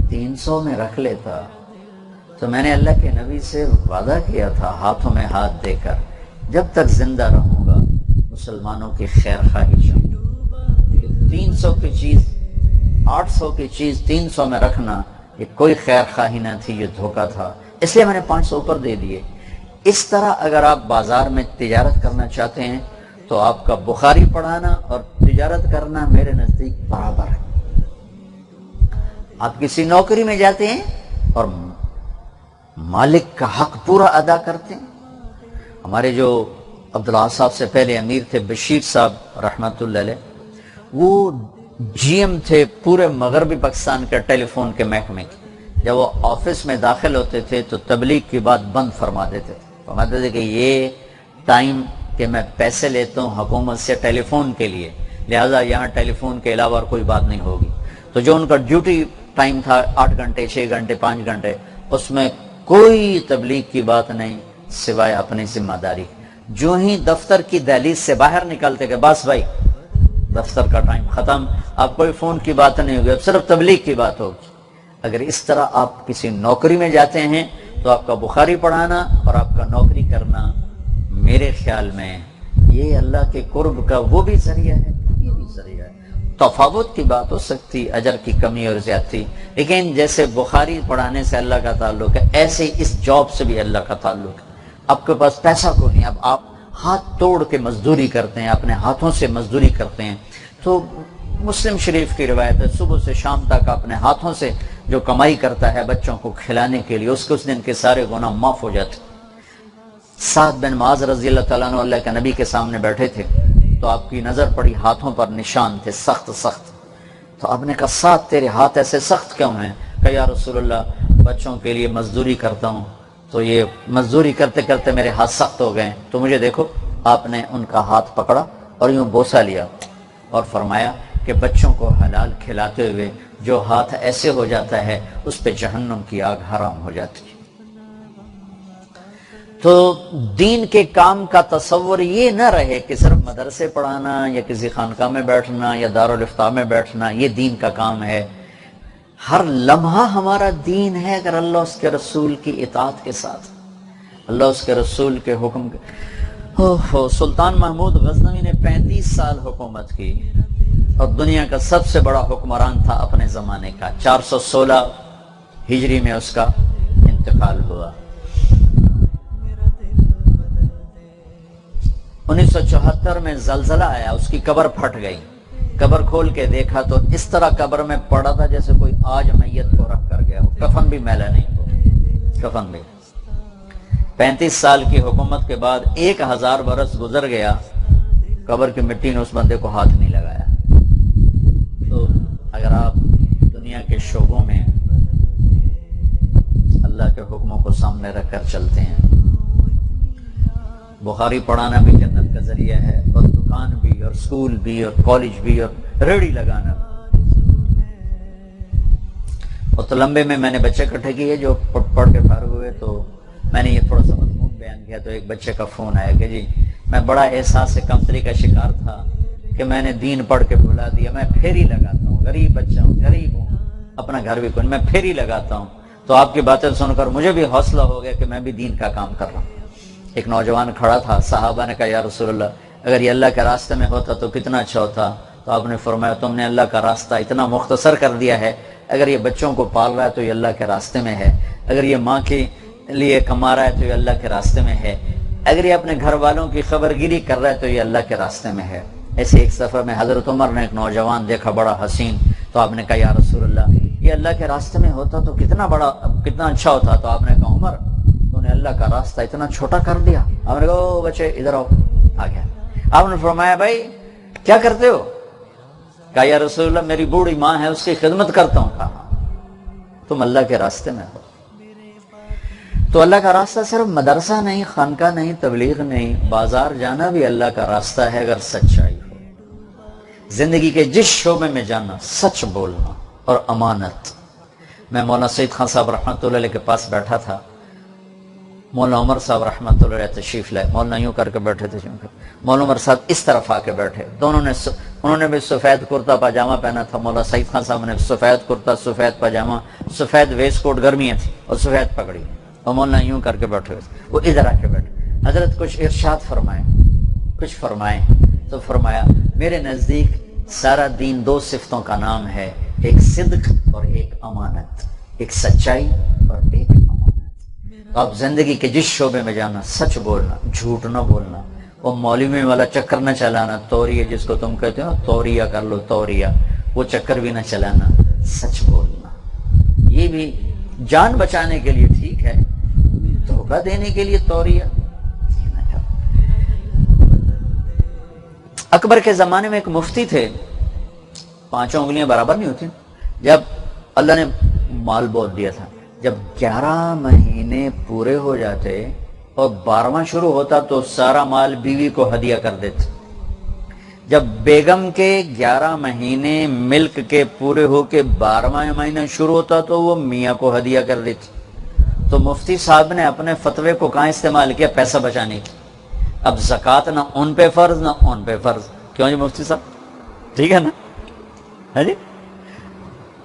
300 میں رکھ لیتا تو میں نے اللہ کے نبی سے وعدہ کیا تھا ہاتھوں میں ہاتھ دے کر، جب تک زندہ رہوں گا مسلمانوں کی خیر خواہی چاہوں۔ 300 کی چیز 800 کی چیز 300 میں رکھنا یہ کوئی خیر خواہی نہ تھی، یہ دھوکہ تھا، اس لیے میں نے 500 اوپر دے دیے۔ اس طرح اگر آپ بازار میں تجارت کرنا چاہتے ہیں تو آپ کا بخاری پڑھانا اور تجارت کرنا میرے نزدیک برابر ہے۔ آپ کسی نوکری میں جاتے ہیں اور مالک کا حق پورا ادا کرتے ہیں۔ ہمارے جو عبداللہ صاحب سے پہلے امیر تھے بشیر صاحب رحمت اللہ علیہ، وہ جی ایم تھے پورے مغربی پاکستان کے ٹیلی فون کے محکمے کی۔ جب وہ آفس میں داخل ہوتے تھے تو تبلیغ کی بات بند فرما دیتے تھے، فرماتے تھے کہ یہ ٹائم کہ میں پیسے لیتا ہوں حکومت سے ٹیلی فون کے لیے، لہٰذا یہاں ٹیلی فون کے علاوہ کوئی بات نہیں ہوگی۔ تو جو ان کا ڈیوٹی ٹائم تھا 8 گھنٹے 6 گھنٹے 5 گھنٹے، اس میں کوئی تبلیغ کی بات نہیں سوائے اپنی ذمہ داری۔ جو ہی دفتر کی دہلیز سے باہر نکلتے کہ بس بھائی دفتر کا ٹائم ختم، اب کوئی فون کی بات نہیں ہوگی، اب صرف تبلیغ کی بات ہوگی۔ اگر اس طرح آپ کسی نوکری میں جاتے ہیں تو آپ کا بخاری پڑھانا اور آپ کا نوکری کرنا میرے خیال میں یہ اللہ کے قرب کا وہ بھی ذریعہ ہے، یہ بھی ذریعہ ہے۔ تفاوت کی بات ہو سکتی، اجر کی کمی اور زیادتی، لیکن جیسے بخاری پڑھانے سے اللہ کا تعلق ہے، ایسے ہی اس جاب سے بھی اللہ کا تعلق ہے۔ آپ کے پاس پیسہ کو نہیں، اب آپ ہاتھ توڑ کے مزدوری کرتے ہیں، اپنے ہاتھوں سے مزدوری کرتے ہیں۔ تو مسلم شریف کی روایت ہے صبح سے شام تک اپنے ہاتھوں سے جو کمائی کرتا ہے بچوں کو کھلانے کے لیے، اس کے اس دن کے سارے گناہ معاف ہو جاتے۔ سعد بن معاذ رضی اللہ تعالیٰ عنہ اللہ کے نبی کے سامنے بیٹھے تھے تو آپ کی نظر پڑی، ہاتھوں پر نشان تھے سخت سخت۔ تو آپ نے کہا سعد تیرے ہاتھ ایسے سخت کیوں ہیں؟ کہ یا رسول اللہ بچوں کے لیے مزدوری کرتا ہوں تو یہ مزدوری کرتے کرتے میرے ہاتھ سخت ہو گئے، تو مجھے دیکھو۔ آپ نے ان کا ہاتھ پکڑا اور یوں بوسہ لیا اور فرمایا کہ بچوں کو حلال کھلاتے ہوئے جو ہاتھ ایسے ہو جاتا ہے اس پہ جہنم کی آگ حرام ہو جاتی ہے۔ تو دین کے کام کا تصور یہ نہ رہے کہ صرف مدرسے پڑھانا یا کسی خانقاہ میں بیٹھنا یا دارالافتاء میں بیٹھنا یہ دین کا کام ہے۔ ہر لمحہ ہمارا دین ہے اگر اللہ اس کے رسول کی اطاعت کے ساتھ، اللہ اس کے رسول کے حکم کے۔ سلطان محمود غزنوی نے 35 سال حکومت کی اور دنیا کا سب سے بڑا حکمران تھا اپنے زمانے کا۔ 416 ہجری میں اس کا انتقال ہوا۔ 1974 میں زلزلہ آیا، اس کی قبر پھٹ گئی۔ قبر کھول کے دیکھا تو اس طرح قبر میں پڑا تھا جیسے کوئی آج میت کو رکھ کر گیا ہو، کفن بھی میلا نہیں ہو، کفن بھی۔ 35 سال کی حکومت کے بعد 1000 برس گزر گیا، قبر کی مٹی نے اس بندے کو ہاتھ نہیں لگایا۔ تو اگر آپ دنیا کے شعبوں میں اللہ کے حکموں کو سامنے رکھ کر چلتے ہیں، بخاری پڑھانا بھی جنت کا ذریعہ ہے، اور دکان بھی اور اسکول بھی اور کالج بھی اور ریڑھی لگانا بھی۔ اور تلمبے میں نے بچے اکٹھے کیے جو پڑھ کے فارغ ہوئے، تو میں نے یہ تھوڑا سا مضمون بیان کیا تو ایک بچے کا فون آیا کہ جی میں بڑا احساس کمتری کا شکار تھا کہ میں نے دین پڑھ کے بھلا دیا، میں پھیری لگاتا ہوں، غریب بچہ ہوں، غریب ہوں، اپنا گھر بھی کوئی، میں پھیری لگاتا ہوں۔ تو آپ کی باتیں سن کر مجھے بھی حوصلہ ہو گیا کہ میں بھی دین کا کام کر رہا ہوں۔ ایک نوجوان کھڑا تھا، صحابہ نے کہا یا رسول اللہ اگر یہ اللہ کے راستے میں ہوتا تو کتنا اچھا ہوتا۔ تو آپ نے فرمایا تم نے اللہ کا راستہ اتنا مختصر کر دیا ہے، اگر یہ بچوں کو پال رہا ہے تو یہ اللہ کے راستے میں ہے، اگر یہ ماں کے لیے کما رہا ہے تو یہ اللہ کے راستے میں ہے، اگر یہ اپنے گھر والوں کی خبر گیری کر رہا ہے تو یہ اللہ کے راستے میں ہے۔ ایسے ایک سفر میں حضرت عمر نے ایک نوجوان دیکھا بڑا حسین، تو آپ نے کہا یا رسول اللہ یہ اللہ کے راستے میں ہوتا تو کتنا اچھا ہوتا۔ تو آپ نے کہا عمر تو نے اللہ کا راستہ اتنا چھوٹا کر دیا۔ آپ نے کہا او بچے ادھر آؤ، آ گیا۔ آپ نے فرمایا بھائی کیا کرتے ہو؟ کہا یا رسول اللہ میری بوڑھی ماں ہے اس کی خدمت کرتا ہوں۔ کہا تم اللہ کے راستے میں ہو۔ تو اللہ کا راستہ صرف مدرسہ نہیں، خانقاہ نہیں، تبلیغ نہیں، بازار جانا بھی اللہ کا راستہ ہے اگر سچائی ہو۔ زندگی کے جس شعبے میں جانا سچ بولنا اور امانت۔ میں مولانا سید خان صاحب رحمۃ اللہ علیہ کے پاس بیٹھا تھا، مولانا عمر صاحب رحمۃ اللہ علیہ تشریف لائے، مولانا یوں کر کے بیٹھے تھے، مولانا عمر صاحب اس طرف آ کے بیٹھے، انہوں نے بھی سفید کرتا پاجامہ پہنا تھا، مولانا سعید خان صاحب نے سفید کرتا، سفید پاجامہ، سفید ویسٹ کوٹ، گرمیاں تھی، اور سفید پگڑی، اور مولانا یوں کر کے بیٹھے ہوئے تھے، وہ ادھر آ کے بیٹھے، حضرت کچھ ارشاد فرمائے، کچھ فرمائے، تو فرمایا میرے نزدیک سارا دین دو صفتوں کا نام ہے، ایک صدق اور ایک امانت، ایک سچائی اور ایک امانت۔ آپ زندگی کے جس شعبے میں جانا، سچ بولنا، جھوٹ نہ بولنا، وہ مولوی والا چکر نہ چلانا، توریہ جس کو تم کہتے ہو توریہ کر لو، توریہ، وہ چکر بھی نہ چلانا، سچ بولنا، یہ بھی جان بچانے کے لیے ٹھیک ہے، دھوکہ دینے کے لیے توریہ۔ اکبر کے زمانے میں ایک مفتی تھے، 5 انگلیاں برابر نہیں ہوتی، جب اللہ نے مال بہت دیا تھا، جب 11 مہینے پورے ہو جاتے اور 12واں شروع ہوتا تو سارا مال بیوی کو ہدیہ کر دیتے، جب بیگم کے 11 مہینے ملک کے پورے ہو کے 12واں مہینہ شروع ہوتا تو وہ میاں کو ہدیہ کر دیتی۔ تو مفتی صاحب نے اپنے فتوے کو کہاں استعمال کیا؟ پیسہ بچانے کی۔ اب زکوٰۃ نہ ان پہ فرض نہ ان پہ فرض، کیوں جی مفتی صاحب، ٹھیک ہے نا؟ ہے جی؟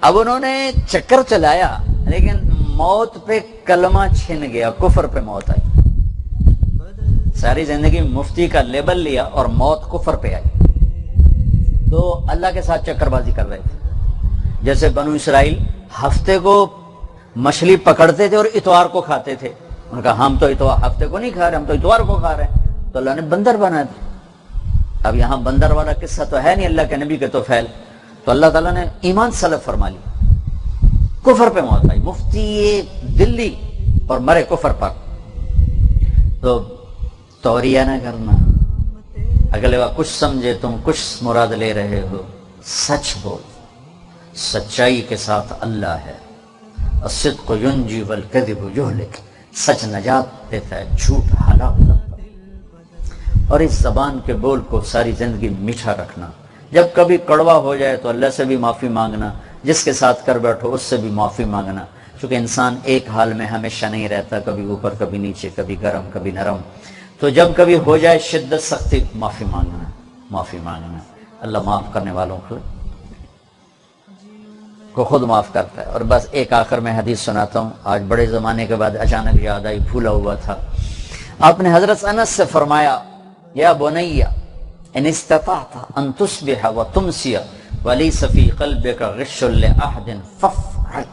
اب انہوں نے چکر چلایا، لیکن موت پہ کلمہ چھن گیا، کفر پہ موت آئی۔ ساری زندگی مفتی کا لیبل لیا اور موت کفر پہ آئی، تو اللہ کے ساتھ چکر بازی کر رہے تھے۔ جیسے بنو اسرائیل ہفتے کو مچھلی پکڑتے تھے اور اتوار کو کھاتے تھے، ان کا ہم تو اتوار ہفتے کو نہیں کھا رہے، ہم تو اتوار کو کھا رہے ہیں، تو اللہ نے بندر بنا دیا۔ اب یہاں بندر والا قصہ تو ہے نہیں اللہ کے نبی کے تو فعل، تو اللہ تعالیٰ نے ایمان سلب فرما لی، کفر پہ موت آئی، مفتی دلی اور مرے کفر پر۔ تو توریہ نہ کرنا، اگلے وقت کچھ سمجھے تم کچھ مراد لے رہے ہو، سچ بول، سچائی کے ساتھ اللہ ہے، الصدق ینجی والکذب یہلک، سچ نجات دیتا ہے، جھوٹ ہلاک کرتا ہے۔ اور اس زبان کے بول کو ساری زندگی میٹھا رکھنا، جب کبھی کڑوا ہو جائے تو اللہ سے بھی معافی مانگنا، جس کے ساتھ کر بیٹھو اس سے بھی معافی مانگنا، چونکہ انسان ایک حال میں ہمیشہ نہیں رہتا، کبھی اوپر کبھی نیچے، کبھی گرم کبھی نرم، تو جب کبھی ہو جائے شدت سختی، معافی مانگنا، معافی مانگنا۔ اللہ معاف کرنے والوں کو خود معاف کرتا ہے۔ اور بس ایک آخر میں حدیث سناتا ہوں، آج بڑے زمانے کے بعد اچانک یاد آئی، بھولا ہوا تھا۔ آپ نے حضرت انس سے فرمایا، یا بنی ان استطعت ان تصبح وتمسی وليس في قلبك غش لأحد فافعل،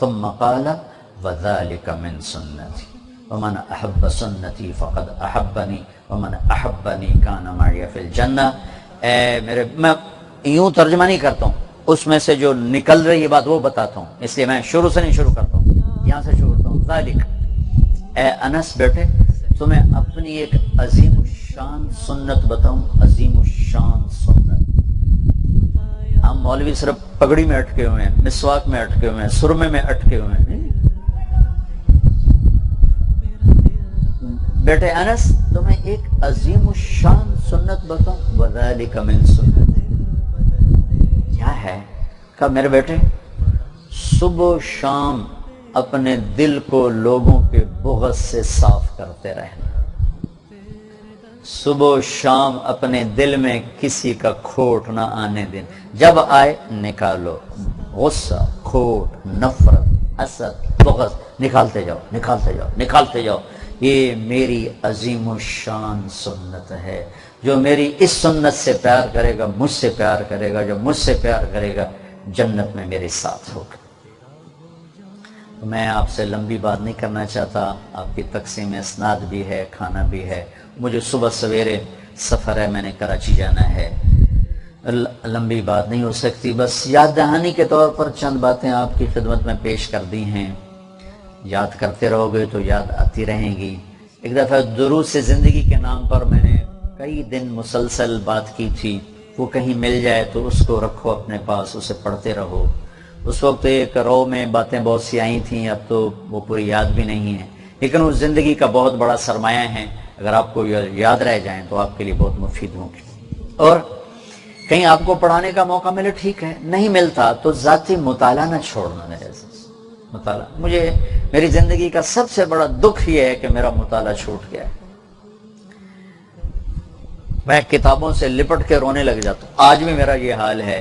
ثم قال وذلك من سنتي ومن أحب سنتي فقد أحبني ومن أحبني كان معي في الجنة۔ میں یوں ترجمہ نہیں کرتا ہوں، اس میں سے جو نکل رہی ہے بات وہ بتاتا ہوں، اس لیے میں شروع سے نہیں شروع کرتا ہوں، یہاں سے شروع کرتا ہوں۔ ذالک، اے انس بیٹے، تمہیں اپنی ایک عظیم الشان سنت بتاؤں، عظیم الشان سنت۔ ہم مولوی صرف پگڑی میں اٹکے ہوئے ہیں، مسواک میں اٹکے ہوئے ہیں، سرمے میں اٹکے ہوئے ہیں۔ بیٹے انس، تمہیں ایک عظیم الشان سنت بتاؤں، وذالک من سنت، کیا ہے؟ کہا میرے بیٹے، صبح و شام اپنے دل کو لوگوں کے بغض سے صاف کرتے رہنا، صبح و شام اپنے دل میں کسی کا کھوٹ نہ آنے دیں، جب آئے نکالو، غصہ، کھوٹ، نفرت، حسد، بغض، نکالتے جاؤ، نکالتے جاؤ، نکالتے جاؤ۔ یہ میری عظیم الشان سنت ہے، جو میری اس سنت سے پیار کرے گا مجھ سے پیار کرے گا، جو مجھ سے پیار کرے گا جنت میں میرے ساتھ ہوگا۔ میں آپ سے لمبی بات نہیں کرنا چاہتا، آپ کی تقسیم اسناد بھی ہے، کھانا بھی ہے، مجھے صبح سویرے سفر ہے، میں نے کراچی جانا ہے، لمبی بات نہیں ہو سکتی، بس یاد دہانی کے طور پر چند باتیں آپ کی خدمت میں پیش کر دی ہیں، یاد کرتے رہو گے تو یاد آتی رہیں گی۔ ایک دفعہ دروس زندگی کے نام پر میں نے کئی دن مسلسل بات کی تھی، وہ کہیں مل جائے تو اس کو رکھو اپنے پاس، اسے پڑھتے رہو۔ اس وقت ایک رو میں باتیں بہت سی آئی تھیں، اب تو وہ پوری یاد بھی نہیں ہیں، لیکن وہ زندگی کا بہت بڑا سرمایہ ہے، اگر آپ کو یاد رہ جائیں تو آپ کے لیے بہت مفید ہوں گی۔ اور کہیں آپ کو پڑھانے کا موقع ملے ٹھیک ہے، نہیں ملتا تو ذاتی مطالعہ نہ چھوڑنا میرے سے، مطالعہ. مجھے میری زندگی کا سب سے بڑا دکھ یہ ہے کہ میرا مطالعہ چھوٹ گیا ہے. میں کتابوں سے لپٹ کے رونے لگ جاتا ہوں. آج بھی میرا یہ حال ہے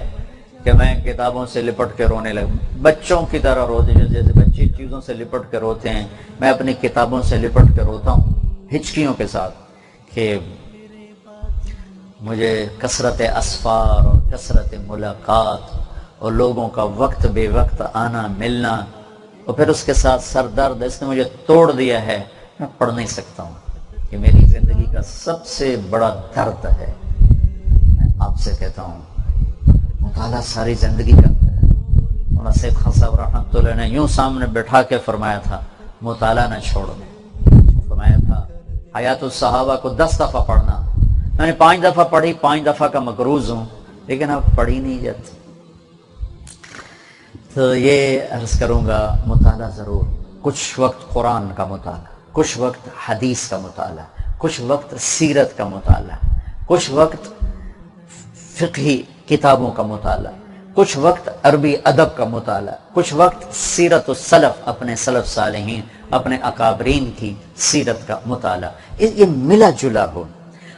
کہ میں کتابوں سے لپٹ کے رونے لگ, بچوں کی طرح روتے, جیسے بچے چیزوں سے لپٹ کے روتے ہیں, میں اپنی کتابوں سے لپٹ کے روتا ہوں ہچکیوں کے ساتھ, کہ مجھے کثرت اسفار اور کثرت ملاقات اور لوگوں کا وقت بے وقت آنا ملنا, اور پھر اس کے ساتھ سر درد, اس نے مجھے توڑ دیا ہے. میں پڑھ نہیں سکتا ہوں. یہ میری زندگی کا سب سے بڑا درد ہے. میں آپ سے کہتا ہوں مطالعہ ساری زندگی کرتا ہے. مولانا سید خان صاحب رحمۃ اللہ نے یوں سامنے بٹھا کے فرمایا تھا مطالعہ نہ چھوڑو. فرمایا تھا حیات الصحابہ کو 10 دفعہ پڑھنا, میں نے 5 دفعہ پڑھی, 5 دفعہ کا مقروض ہوں, لیکن اب پڑھی نہیں جاتی. تو یہ عرض کروں گا مطالعہ ضرور, کچھ وقت قرآن کا مطالعہ, کچھ وقت حدیث کا مطالعہ, کچھ وقت سیرت کا مطالعہ, کچھ وقت فقہی کتابوں کا مطالعہ, کچھ وقت عربی ادب کا مطالعہ, کچھ وقت سیرت السلف, اپنے سلف صالحین اپنے اکابرین کی سیرت کا مطالعہ. یہ ملا جلا ہو.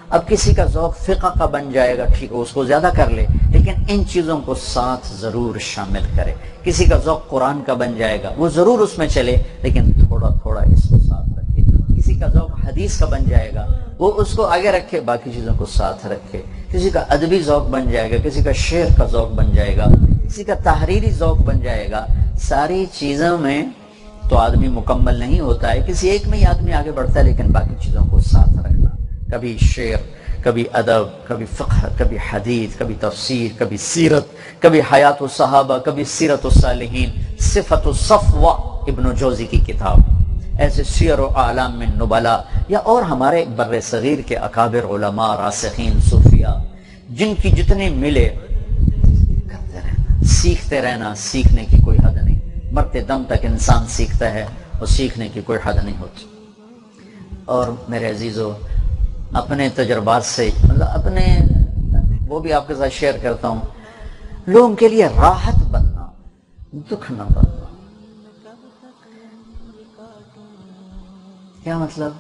اب کسی کا ذوق فقہ کا بن جائے گا, ٹھیک ہے, اس کو زیادہ کر لے, لیکن ان چیزوں کو ساتھ ضرور شامل کرے. کسی کا ذوق قرآن کا بن جائے گا, وہ ضرور اس میں چلے, لیکن تھوڑا تھوڑا اس کو ساتھ رکھے. کسی کا ذوق حدیث کا بن جائے گا, وہ اس کو آگے رکھے, باقی چیزوں کو ساتھ رکھے. کسی کا ادبی ذوق بن جائے گا, کسی کا شعر کا ذوق بن جائے گا, کسی کا تحریری ذوق بن جائے گا. ساری چیزوں میں تو آدمی مکمل نہیں ہوتا ہے, کسی ایک میں ہی آدمی آگے بڑھتا ہے, لیکن باقی چیزوں کو ساتھ رکھنا. کبھی شعر, کبھی ادب, کبھی فقہ, کبھی حدیث, کبھی تفسیر, کبھی سیرت, کبھی حیات الصحابہ, کبھی سیرت الصالحین, صفت الصفوہ ابن جوزی کی کتاب, ایسے سیر و اعلام من نبلا, یا اور ہمارے بر صغیر کے اکابر علماء, راسخین, صوفیاء, جن کی جتنے ملے کرتے رہنا, سیکھتے رہنا. سیکھنے کی کوئی حد نہیں, مرتے دم تک انسان سیکھتا ہے, اور سیکھنے کی کوئی حد نہیں ہوتی. اور میرے عزیزو, اپنے تجربات سے, مطلب اپنے, وہ بھی آپ کے ساتھ شیئر کرتا ہوں, لوگوں کے لیے راحت بننا, دکھ نہ بننا. کیا مطلب؟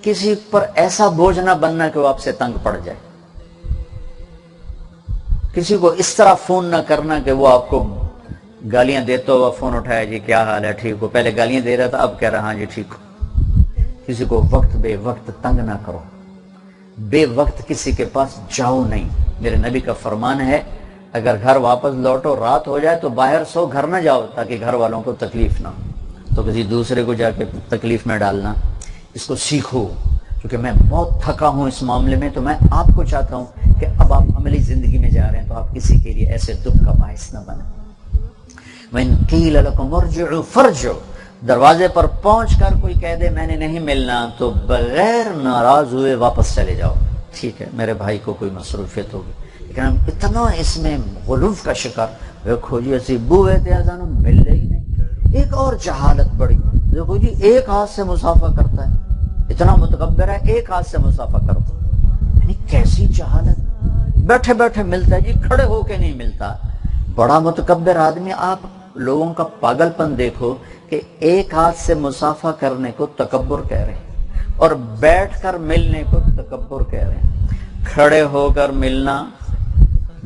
کسی پر ایسا بوجھ نہ بننا کہ وہ آپ سے تنگ پڑ جائے. کسی کو اس طرح فون نہ کرنا کہ وہ آپ کو گالیاں دیتا ہوا فون اٹھایا, جی کیا حال ہے, ٹھیک ہو, پہلے گالیاں دے رہا تھا, اب کہہ رہا ہاں جی ٹھیک ہو. کسی کو وقت بے وقت تنگ نہ کرو, بے وقت کسی کے پاس جاؤ نہیں. میرے نبی کا فرمان ہے, اگر گھر واپس لوٹو رات ہو جائے تو باہر سو, گھر نہ جاؤ تاکہ گھر والوں کو تکلیف نہ ہو. تو کسی دوسرے کو جا کے تکلیف میں ڈالنا, اس کو سیکھو. کیونکہ میں بہت تھکا ہوں اس معاملے میں, تو میں آپ کو چاہتا ہوں کہ اب آپ عملی زندگی میں جا رہے ہیں تو آپ کسی کے لیے ایسے دکھ کا باعث نہ بنیں. وَإِن قِيلَ لَكُمُ ارْجِعُوا فَارْجِعُوا, دروازے پر پہنچ کر کوئی کہہ دے میں نے نہیں ملنا, تو بغیر ناراض ہوئے واپس چلے جاؤ. ٹھیک ہے, میرے بھائی کو کوئی مصروفیت ہوگی, لیکن ہم اتنا اس میں غلوف کا شکار. دیکھو جی ایسی بو ہے تیازانو مل رہی نہیں. ایک اور جہالت بڑی, دیکھو جی ایک ہاتھ سے مسافہ کرتا ہے, اتنا متکبر ہے, ایک ہاتھ سے مسافہ کرتا ہے. یعنی کیسی جہالت, بیٹھے بیٹھے ملتا ہے جی, کھڑے ہو کے نہیں ملتا. بڑا متکبر آدمی. آپ لوگوں کا پاگل پن دیکھو کہ ایک ہاتھ سے مسافہ کرنے کو تکبر کہہ رہے ہیں, اور بیٹھ کر ملنے کو تکبر کہہ رہے ہیں. کھڑے ہو کر ملنا,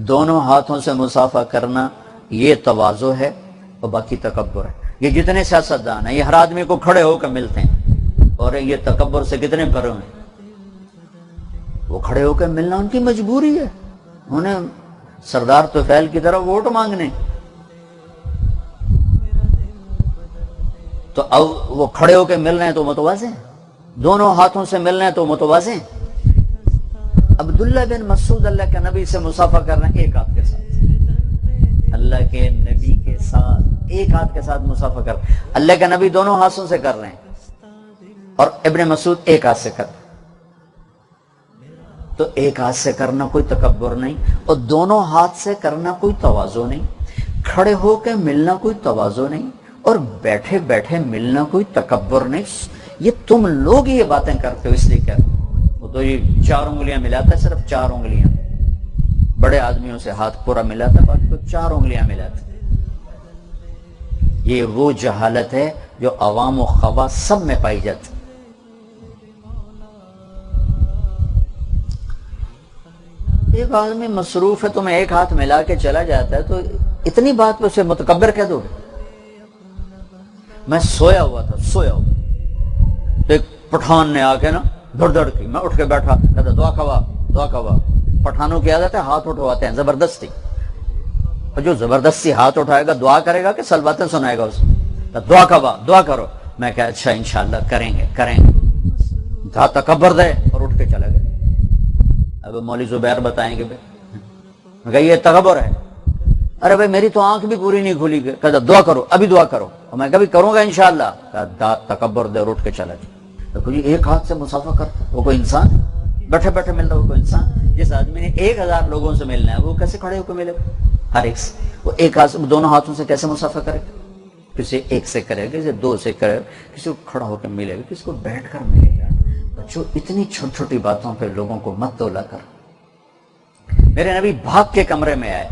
دونوں ہاتھوں سے مسافہ کرنا, یہ تواضع ہے, اور باقی تکبر ہے. یہ جتنے سیاستدان ہیں یہ ہر آدمی کو کھڑے ہو کر ملتے ہیں, اور یہ تکبر سے کتنے بھرے ہیں. وہ کھڑے ہو کے ملنا ان کی مجبوری ہے, انہیں سردار طفیل کی طرح ووٹ مانگنے. تو اب وہ کھڑے ہو کے مل رہے ہیں تو متواضع ہیں, دونوں ہاتھوں سے مل رہے ہیں تو متواضع ہیں. عبداللہ بن مسعود اللہ کے نبی سے مسافہ کر رہے ہیں ایک ہاتھ کے ساتھ, اللہ کے نبی کے ساتھ ایک ہاتھ کے ساتھ مسافہ کر رہے ہیں. اللہ کے نبی دونوں ہاتھوں سے کر رہے ہیں, اور ابن مسعود ایک ہاتھ سے کر رہے ہیں. تو ایک ہاتھ سے کرنا کوئی تکبر نہیں, اور دونوں ہاتھ سے کرنا کوئی تواضع نہیں. کھڑے ہو کے ملنا کوئی تواضع نہیں, اور بیٹھے بیٹھے ملنا کوئی تکبر نہیں. یہ تم لوگ یہ باتیں کرتے ہو اس لیے کہتے ہو. وہ تو یہ 4 انگلیاں ملاتا ہے, صرف 4 انگلیاں, بڑے آدمیوں سے ہاتھ پورا ملاتا ہے, باقی تو 4 انگلیاں ملاتا ہے. یہ وہ جہالت ہے جو عوام و خواص سب میں پائی جاتی. ایک آدمی مصروف ہے، تمہیں ایک ہاتھ ملا کے چلا جاتا ہے تو اتنی بات پہ اسے متکبر کہہ دو گے. میں سویا ہوا تھا، سویا ہوا، تو ایک پٹھان نے آ کے نا دھڑ کی، میں اٹھ کے بیٹھا، کہتا دعا کوا دعا کوا. پٹھانوں کی عادت ہے ہاتھ اٹھواتے ہیں زبردستی، اور جو زبردستی ہاتھ اٹھائے گا دعا کرے گا کہ سلواتیں سنائے گا اسے. دعا کوا دعا کرو. میں کہا اچھا انشاءاللہ کریں گے تھا تکبر دے، اور اٹھ کے چلا گیا. اب مولوی زبیر بتائیں گے میں کہا یہ تکبر ہے. ارے بھائی میری تو آنکھ بھی پوری نہیں کھلی گئی. کہتا دعا کرو، ابھی دعا کرو. اور میں کبھی کروں گا انشاءاللہ. کہا تکبر دے اور اٹھ کے چلا گیا. تو ایک ہاتھ سے مسافہ کرتا وہ کوئی انسان؟ بیٹھے بیٹھے مل رہا وہ کوئی انسان؟ جس آدمی نے 1000 لوگوں سے ملنا ہے وہ کیسے کھڑے ہو کے ملے گا ہر ایک سے؟ وہ ایک ہاتھ سے دونوں ہاتھوں سے کیسے مسافہ کرے گا؟ کسی ایک سے کرے گا، کسی 2 سے کرے گا، کسی کو کھڑا ہو کے ملے گا، کسی کو بیٹھ کر ملے گا. بچوں اتنی چھوٹی چھوٹی باتوں پہ لوگوں کو مت تولا کر. میرے نبی بھاگ کے کمرے میں آئے.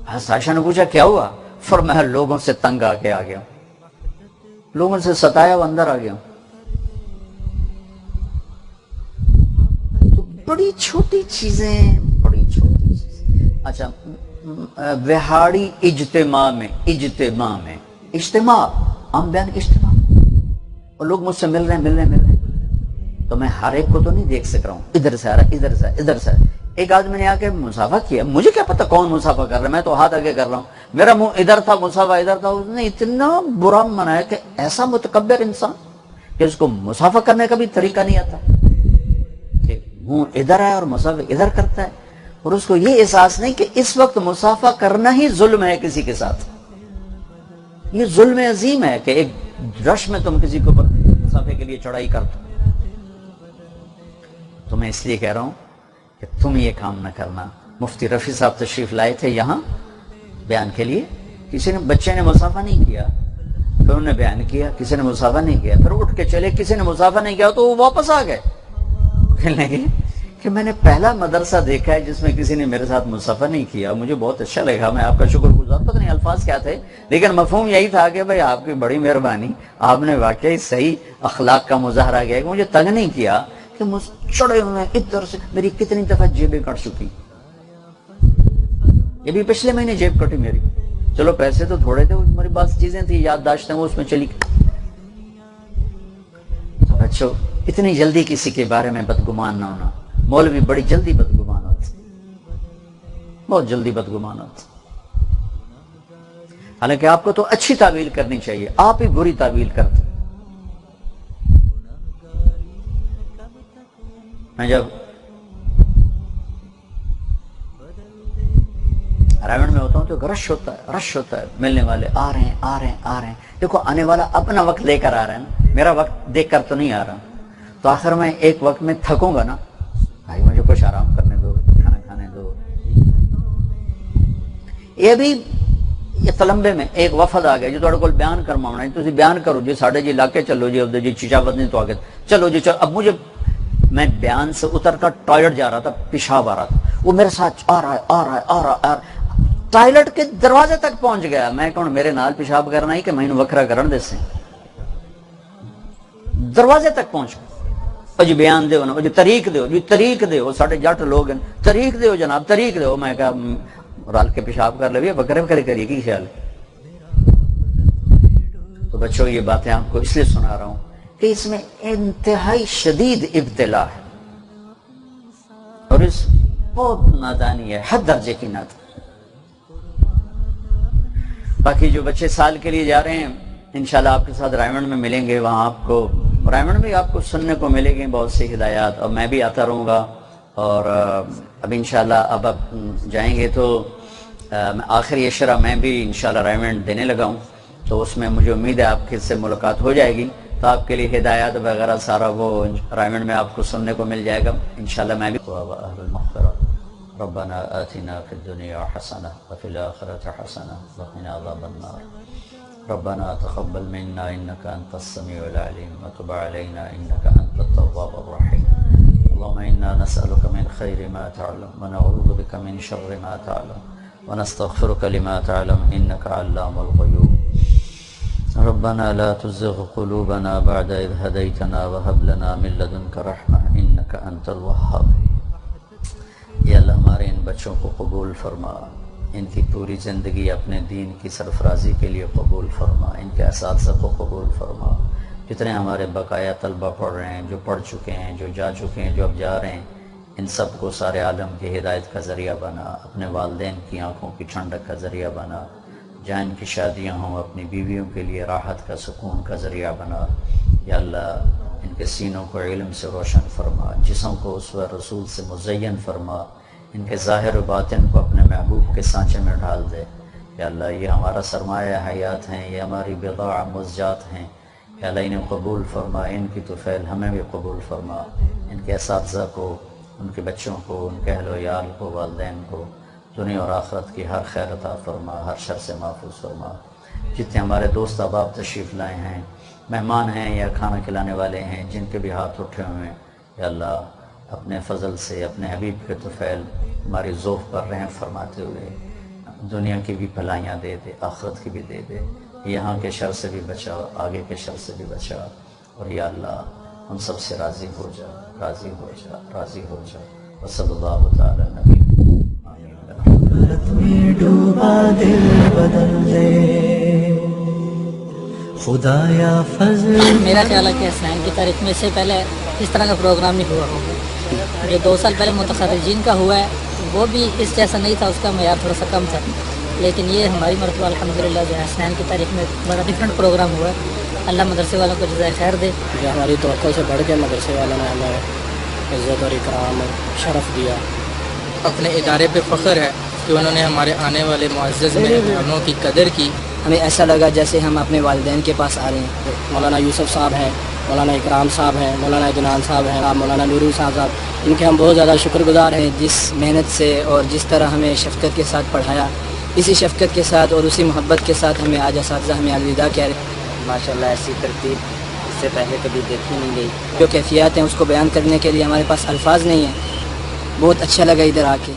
عائشہ نے پوچھا کیا ہوا؟ فرمایا لوگوں سے تنگ آ کے آ گیا، لوگوں سے ستایا وہ اندر آ گیا. تو بڑی چھوٹی چیزیں، بڑی چھوٹی چیزیں. اچھا وہاڑی اجتماع میں ہم بیان اجتماع، اور لوگ مجھ سے مل رہے ہیں تو میں ہر ایک کو تو نہیں دیکھ سک رہا ہوں. ادھر سے آ رہا، ادھر سے ادھر سے. ایک آدمی نے آ کے مسافہ کیا، مجھے کیا پتا کون مسافہ کر رہا ہے، میں تو ہاتھ آگے کر رہا ہوں، میرا منہ ادھر تھا، مسافہ ادھر تھا. اس نے اتنا برا منایا کہ ایسا متکبر انسان کہ اس کو مسافہ کرنے کا بھی طریقہ نہیں آتا، کہ منہ ادھر ہے اور مسافہ ادھر کرتا ہے. اور اس کو یہ احساس نہیں کہ اس وقت مسافہ کرنا ہی ظلم ہے کسی کے ساتھ. یہ ظلم عظیم ہے کہ ایک رش میں تم کسی کو مسافے کے لیے چڑھائی کرتے. تو میں اس لیے کہہ رہا ہوں کہ تم یہ کام نہ کرنا. مفتی رفیع صاحب تشریف لائے تھے یہاں بیان کے لیے. کسی نے بچے نے مسافہ نہیں کیا، پھر انہوں نے بیان کیا. کسی نے مسافہ نہیں کیا، پھر اٹھ کے چلے. کسی نے مسافہ نہیں کیا تو وہ واپس آ گئے. کہنے لگے کہ میں نے پہلا مدرسہ دیکھا ہے جس میں کسی نے میرے ساتھ مسافہ نہیں کیا. مجھے بہت اچھا لگا، میں آپ کا شکر گزار. پتہ نہیں الفاظ کیا تھے، لیکن مفہوم یہی تھا کہ بھائی آپ کی بڑی مہربانی، آپ نے واقعی صحیح اخلاق کا مظاہرہ کیا کہ مجھے تنگ نہیں کیا کہ چڑھے ہوئے ادھر سے. میری کتنی دفعہ جیبیں کٹ چکی، یہ بھی پچھلے مہینے جیب کٹی میری. چلو پیسے تو تھوڑے تھے، ہماری بعض چیزیں تھی یادداشتیں وہ اس میں چلی. تو بچوں اتنی جلدی کسی کے بارے میں بدگمان نہ ہونا. مولوی بڑی جلدی بدگمان ہوتے، بہت جلدی بدگمان ہوتے. حالانکہ آپ کو تو اچھی تعویل کرنی چاہیے، آپ ہی بری تعویل کرتے. میں جب رائمنڈ میں ہوتا ہوں تو رش ہوتا ہے، ملنے والے آ رہے ہیں. دیکھو آنے والا اپنا وقت لے کر آ رہا ہے نا، میرا وقت دیکھ کر تو نہیں آ رہا. تو آخر میں ایک وقت میں تھکوں گا نا، بھائی مجھے کچھ آرام کرنے دو، کھانا کھانے دو. یہ بھی یہ تلمبے میں ایک وفد آ گیا جو تھوڑے کو بیان کرنا ہونا ہے. تسی بیان کرو جی، ساڑھے جی علاقے چلو جی، اب جی چیچاوت نہیں تو آگے چلو جی. اب مجھے، میں بیان سے اتر کر ٹوائلٹ جا رہا تھا، پیشاب آ رہا تھا، وہ میرے ساتھ آ رہا ہے. ٹوائلٹ کے دروازے تک پہنچ گیا. میں کون میرے نال پیشاب کرنا ہی کہ میں وکھرا کرن دے سے دروازے تک پہنچ گیا. جی بیان دیو نا، جی طریق دیو ساڑھے جٹ لوگ ہیں، طریق دیو جناب، طریق دیو. میں کہا رل کے پیشاب کر لے، بکرے کریے کی خیال ہے. تو بچوں یہ باتیں آپ کو اس لیے سنا رہا ہوں کہ اس میں انتہائی شدید ابتلا ہے، اور اس بہت نادانی ہے، حد درجے کی نادانی. باقی جو بچے سال کے لیے جا رہے ہیں انشاءاللہ آپ کے ساتھ رائمنڈ میں ملیں گے. وہاں آپ کو رائمنڈ میں آپ کو سننے کو ملے گی بہت سی ہدایات، اور میں بھی آتا رہوں گا. اور اب انشاءاللہ اب جائیں گے تو آخری اشرہ میں بھی انشاءاللہ رائمنڈ دینے لگا ہوں. تو اس میں مجھے امید ہے آپ کے سے ملاقات ہو جائے گی، تو آپ کے لیے ہدایات وغیرہ سارا وہ رائمنڈ میں آپ کو سننے کو مل جائے گا انشاءاللہ. میں بھی ربنا آتنا في الدنيا حسنة وفي الآخرة حسنة وقنا عذاب النار. ربنا تقبل منا إنك أنت السميع العليم وتب علينا إنك أنت التواب الرحيم. اللهم إنا نسألك من خير ما تعلم ونعوذ بك من شر ما تعلم ونستغفرك لما تعلم إنك علام الغيوب. ربنا لا تزغ قلوبنا بعد إذ هديتنا وهب لنا من لدنك رحمة إنك أنت الوهاب. یا اللہ ہمارے ان بچوں کو قبول فرما، ان کی پوری زندگی اپنے دین کی سرفرازی کے لیے قبول فرما، ان کے اساتذہ کو قبول فرما. جتنے ہمارے بقایا طلبہ پڑھ رہے ہیں، جو پڑھ چکے ہیں، جو جا چکے ہیں، جو اب جا رہے ہیں، ان سب کو سارے عالم کی ہدایت کا ذریعہ بنا، اپنے والدین کی آنکھوں کی ٹھنڈک کا ذریعہ بنا، جہاں ان کی شادیاں ہوں اپنی بیویوں کے لیے راحت کا سکون کا ذریعہ بنا. یا اللہ ان کے سینوں کو علم سے روشن فرما، جسم کو اسوہ رسول سے مزین فرما، ان کے ظاہر و باطن کو اپنے محبوب کے سانچے میں ڈھال دے. یا اللہ یہ ہمارا سرمایہ حیات ہیں، یہ ہماری بضاع مزجات ہیں. یا اللہ انہیں قبول فرما، ان کی طفیل ہمیں بھی قبول فرما. ان کے اساتذہ کو، ان کے بچوں کو، ان کے اہل و عیال کو، والدین کو دنیا اور آخرت کی ہر خیر عطا فرما، ہر شر سے محفوظ فرما. جتنے ہمارے دوست احباب تشریف لائے ہیں، مہمان ہیں یا کھانا کھلانے والے ہیں، جن کے بھی ہاتھ اٹھے ہوئے ہیں، یا اللہ اپنے فضل سے، اپنے حبیب کے طفیل ہماری ذوق پر رحم فرماتے ہوئے دنیا کی بھی بھلائیاں دے دے، آخرت کی بھی دے دے. یہاں کے شر سے بھی بچا، آگے کے شر سے بھی بچا. اور یا اللہ ہم سب سے راضی ہو جا، راضی ہو جا، راضی ہو جا. وصلی اللہ تعالی نبی میں ڈوبا دل بدل دے خدایا فضل. میرا خیال ہے کہ حسنین کی تاریخ میں اس سے پہلے اس طرح کا پروگرام نہیں ہوا ہوگا. جو 2 سال پہلے متخرجین کا ہوا ہے وہ بھی اس جیسا نہیں تھا، اس کا معیار تھوڑا سا کم تھا. لیکن یہ ہماری مرتبہ الحمدللہ جو ہے حسنین کی تاریخ میں بڑا ڈفرینٹ پروگرام ہوا ہے. اللہ مدرسے والوں کو جزائے خیر دے. جو ہماری توقع سے بڑھ کے مدرسے والوں نے ہمیں عزت اور اکرام اور شرف دیا. اپنے ادارے پہ فخر ہے کہ انہوں نے ہمارے آنے والے معزز مہمانوں کی قدر کی. ہمیں ایسا لگا جیسے ہم اپنے والدین کے پاس آ رہے ہیں. مولانا یوسف صاحب ہیں، مولانا اکرام صاحب ہیں، مولانا عدنان صاحب ہیں، مولانا نورو صاحب، ان کے ہم بہت زیادہ شکر گزار ہیں. جس محنت سے اور جس طرح ہمیں شفقت کے ساتھ پڑھایا، اسی شفقت کے ساتھ اور اسی محبت کے ساتھ ہمیں آج اساتذہ ہمیں الوداع کہہ رہے ہیں. ماشاءاللہ ایسی ترتیب اس سے پہلے کبھی دیکھی نہیں گئی. جو کیفیات ہیں اس کو بیان کرنے کے لیے ہمارے پاس الفاظ نہیں ہیں. بہت اچھا لگا ادھر آ کے.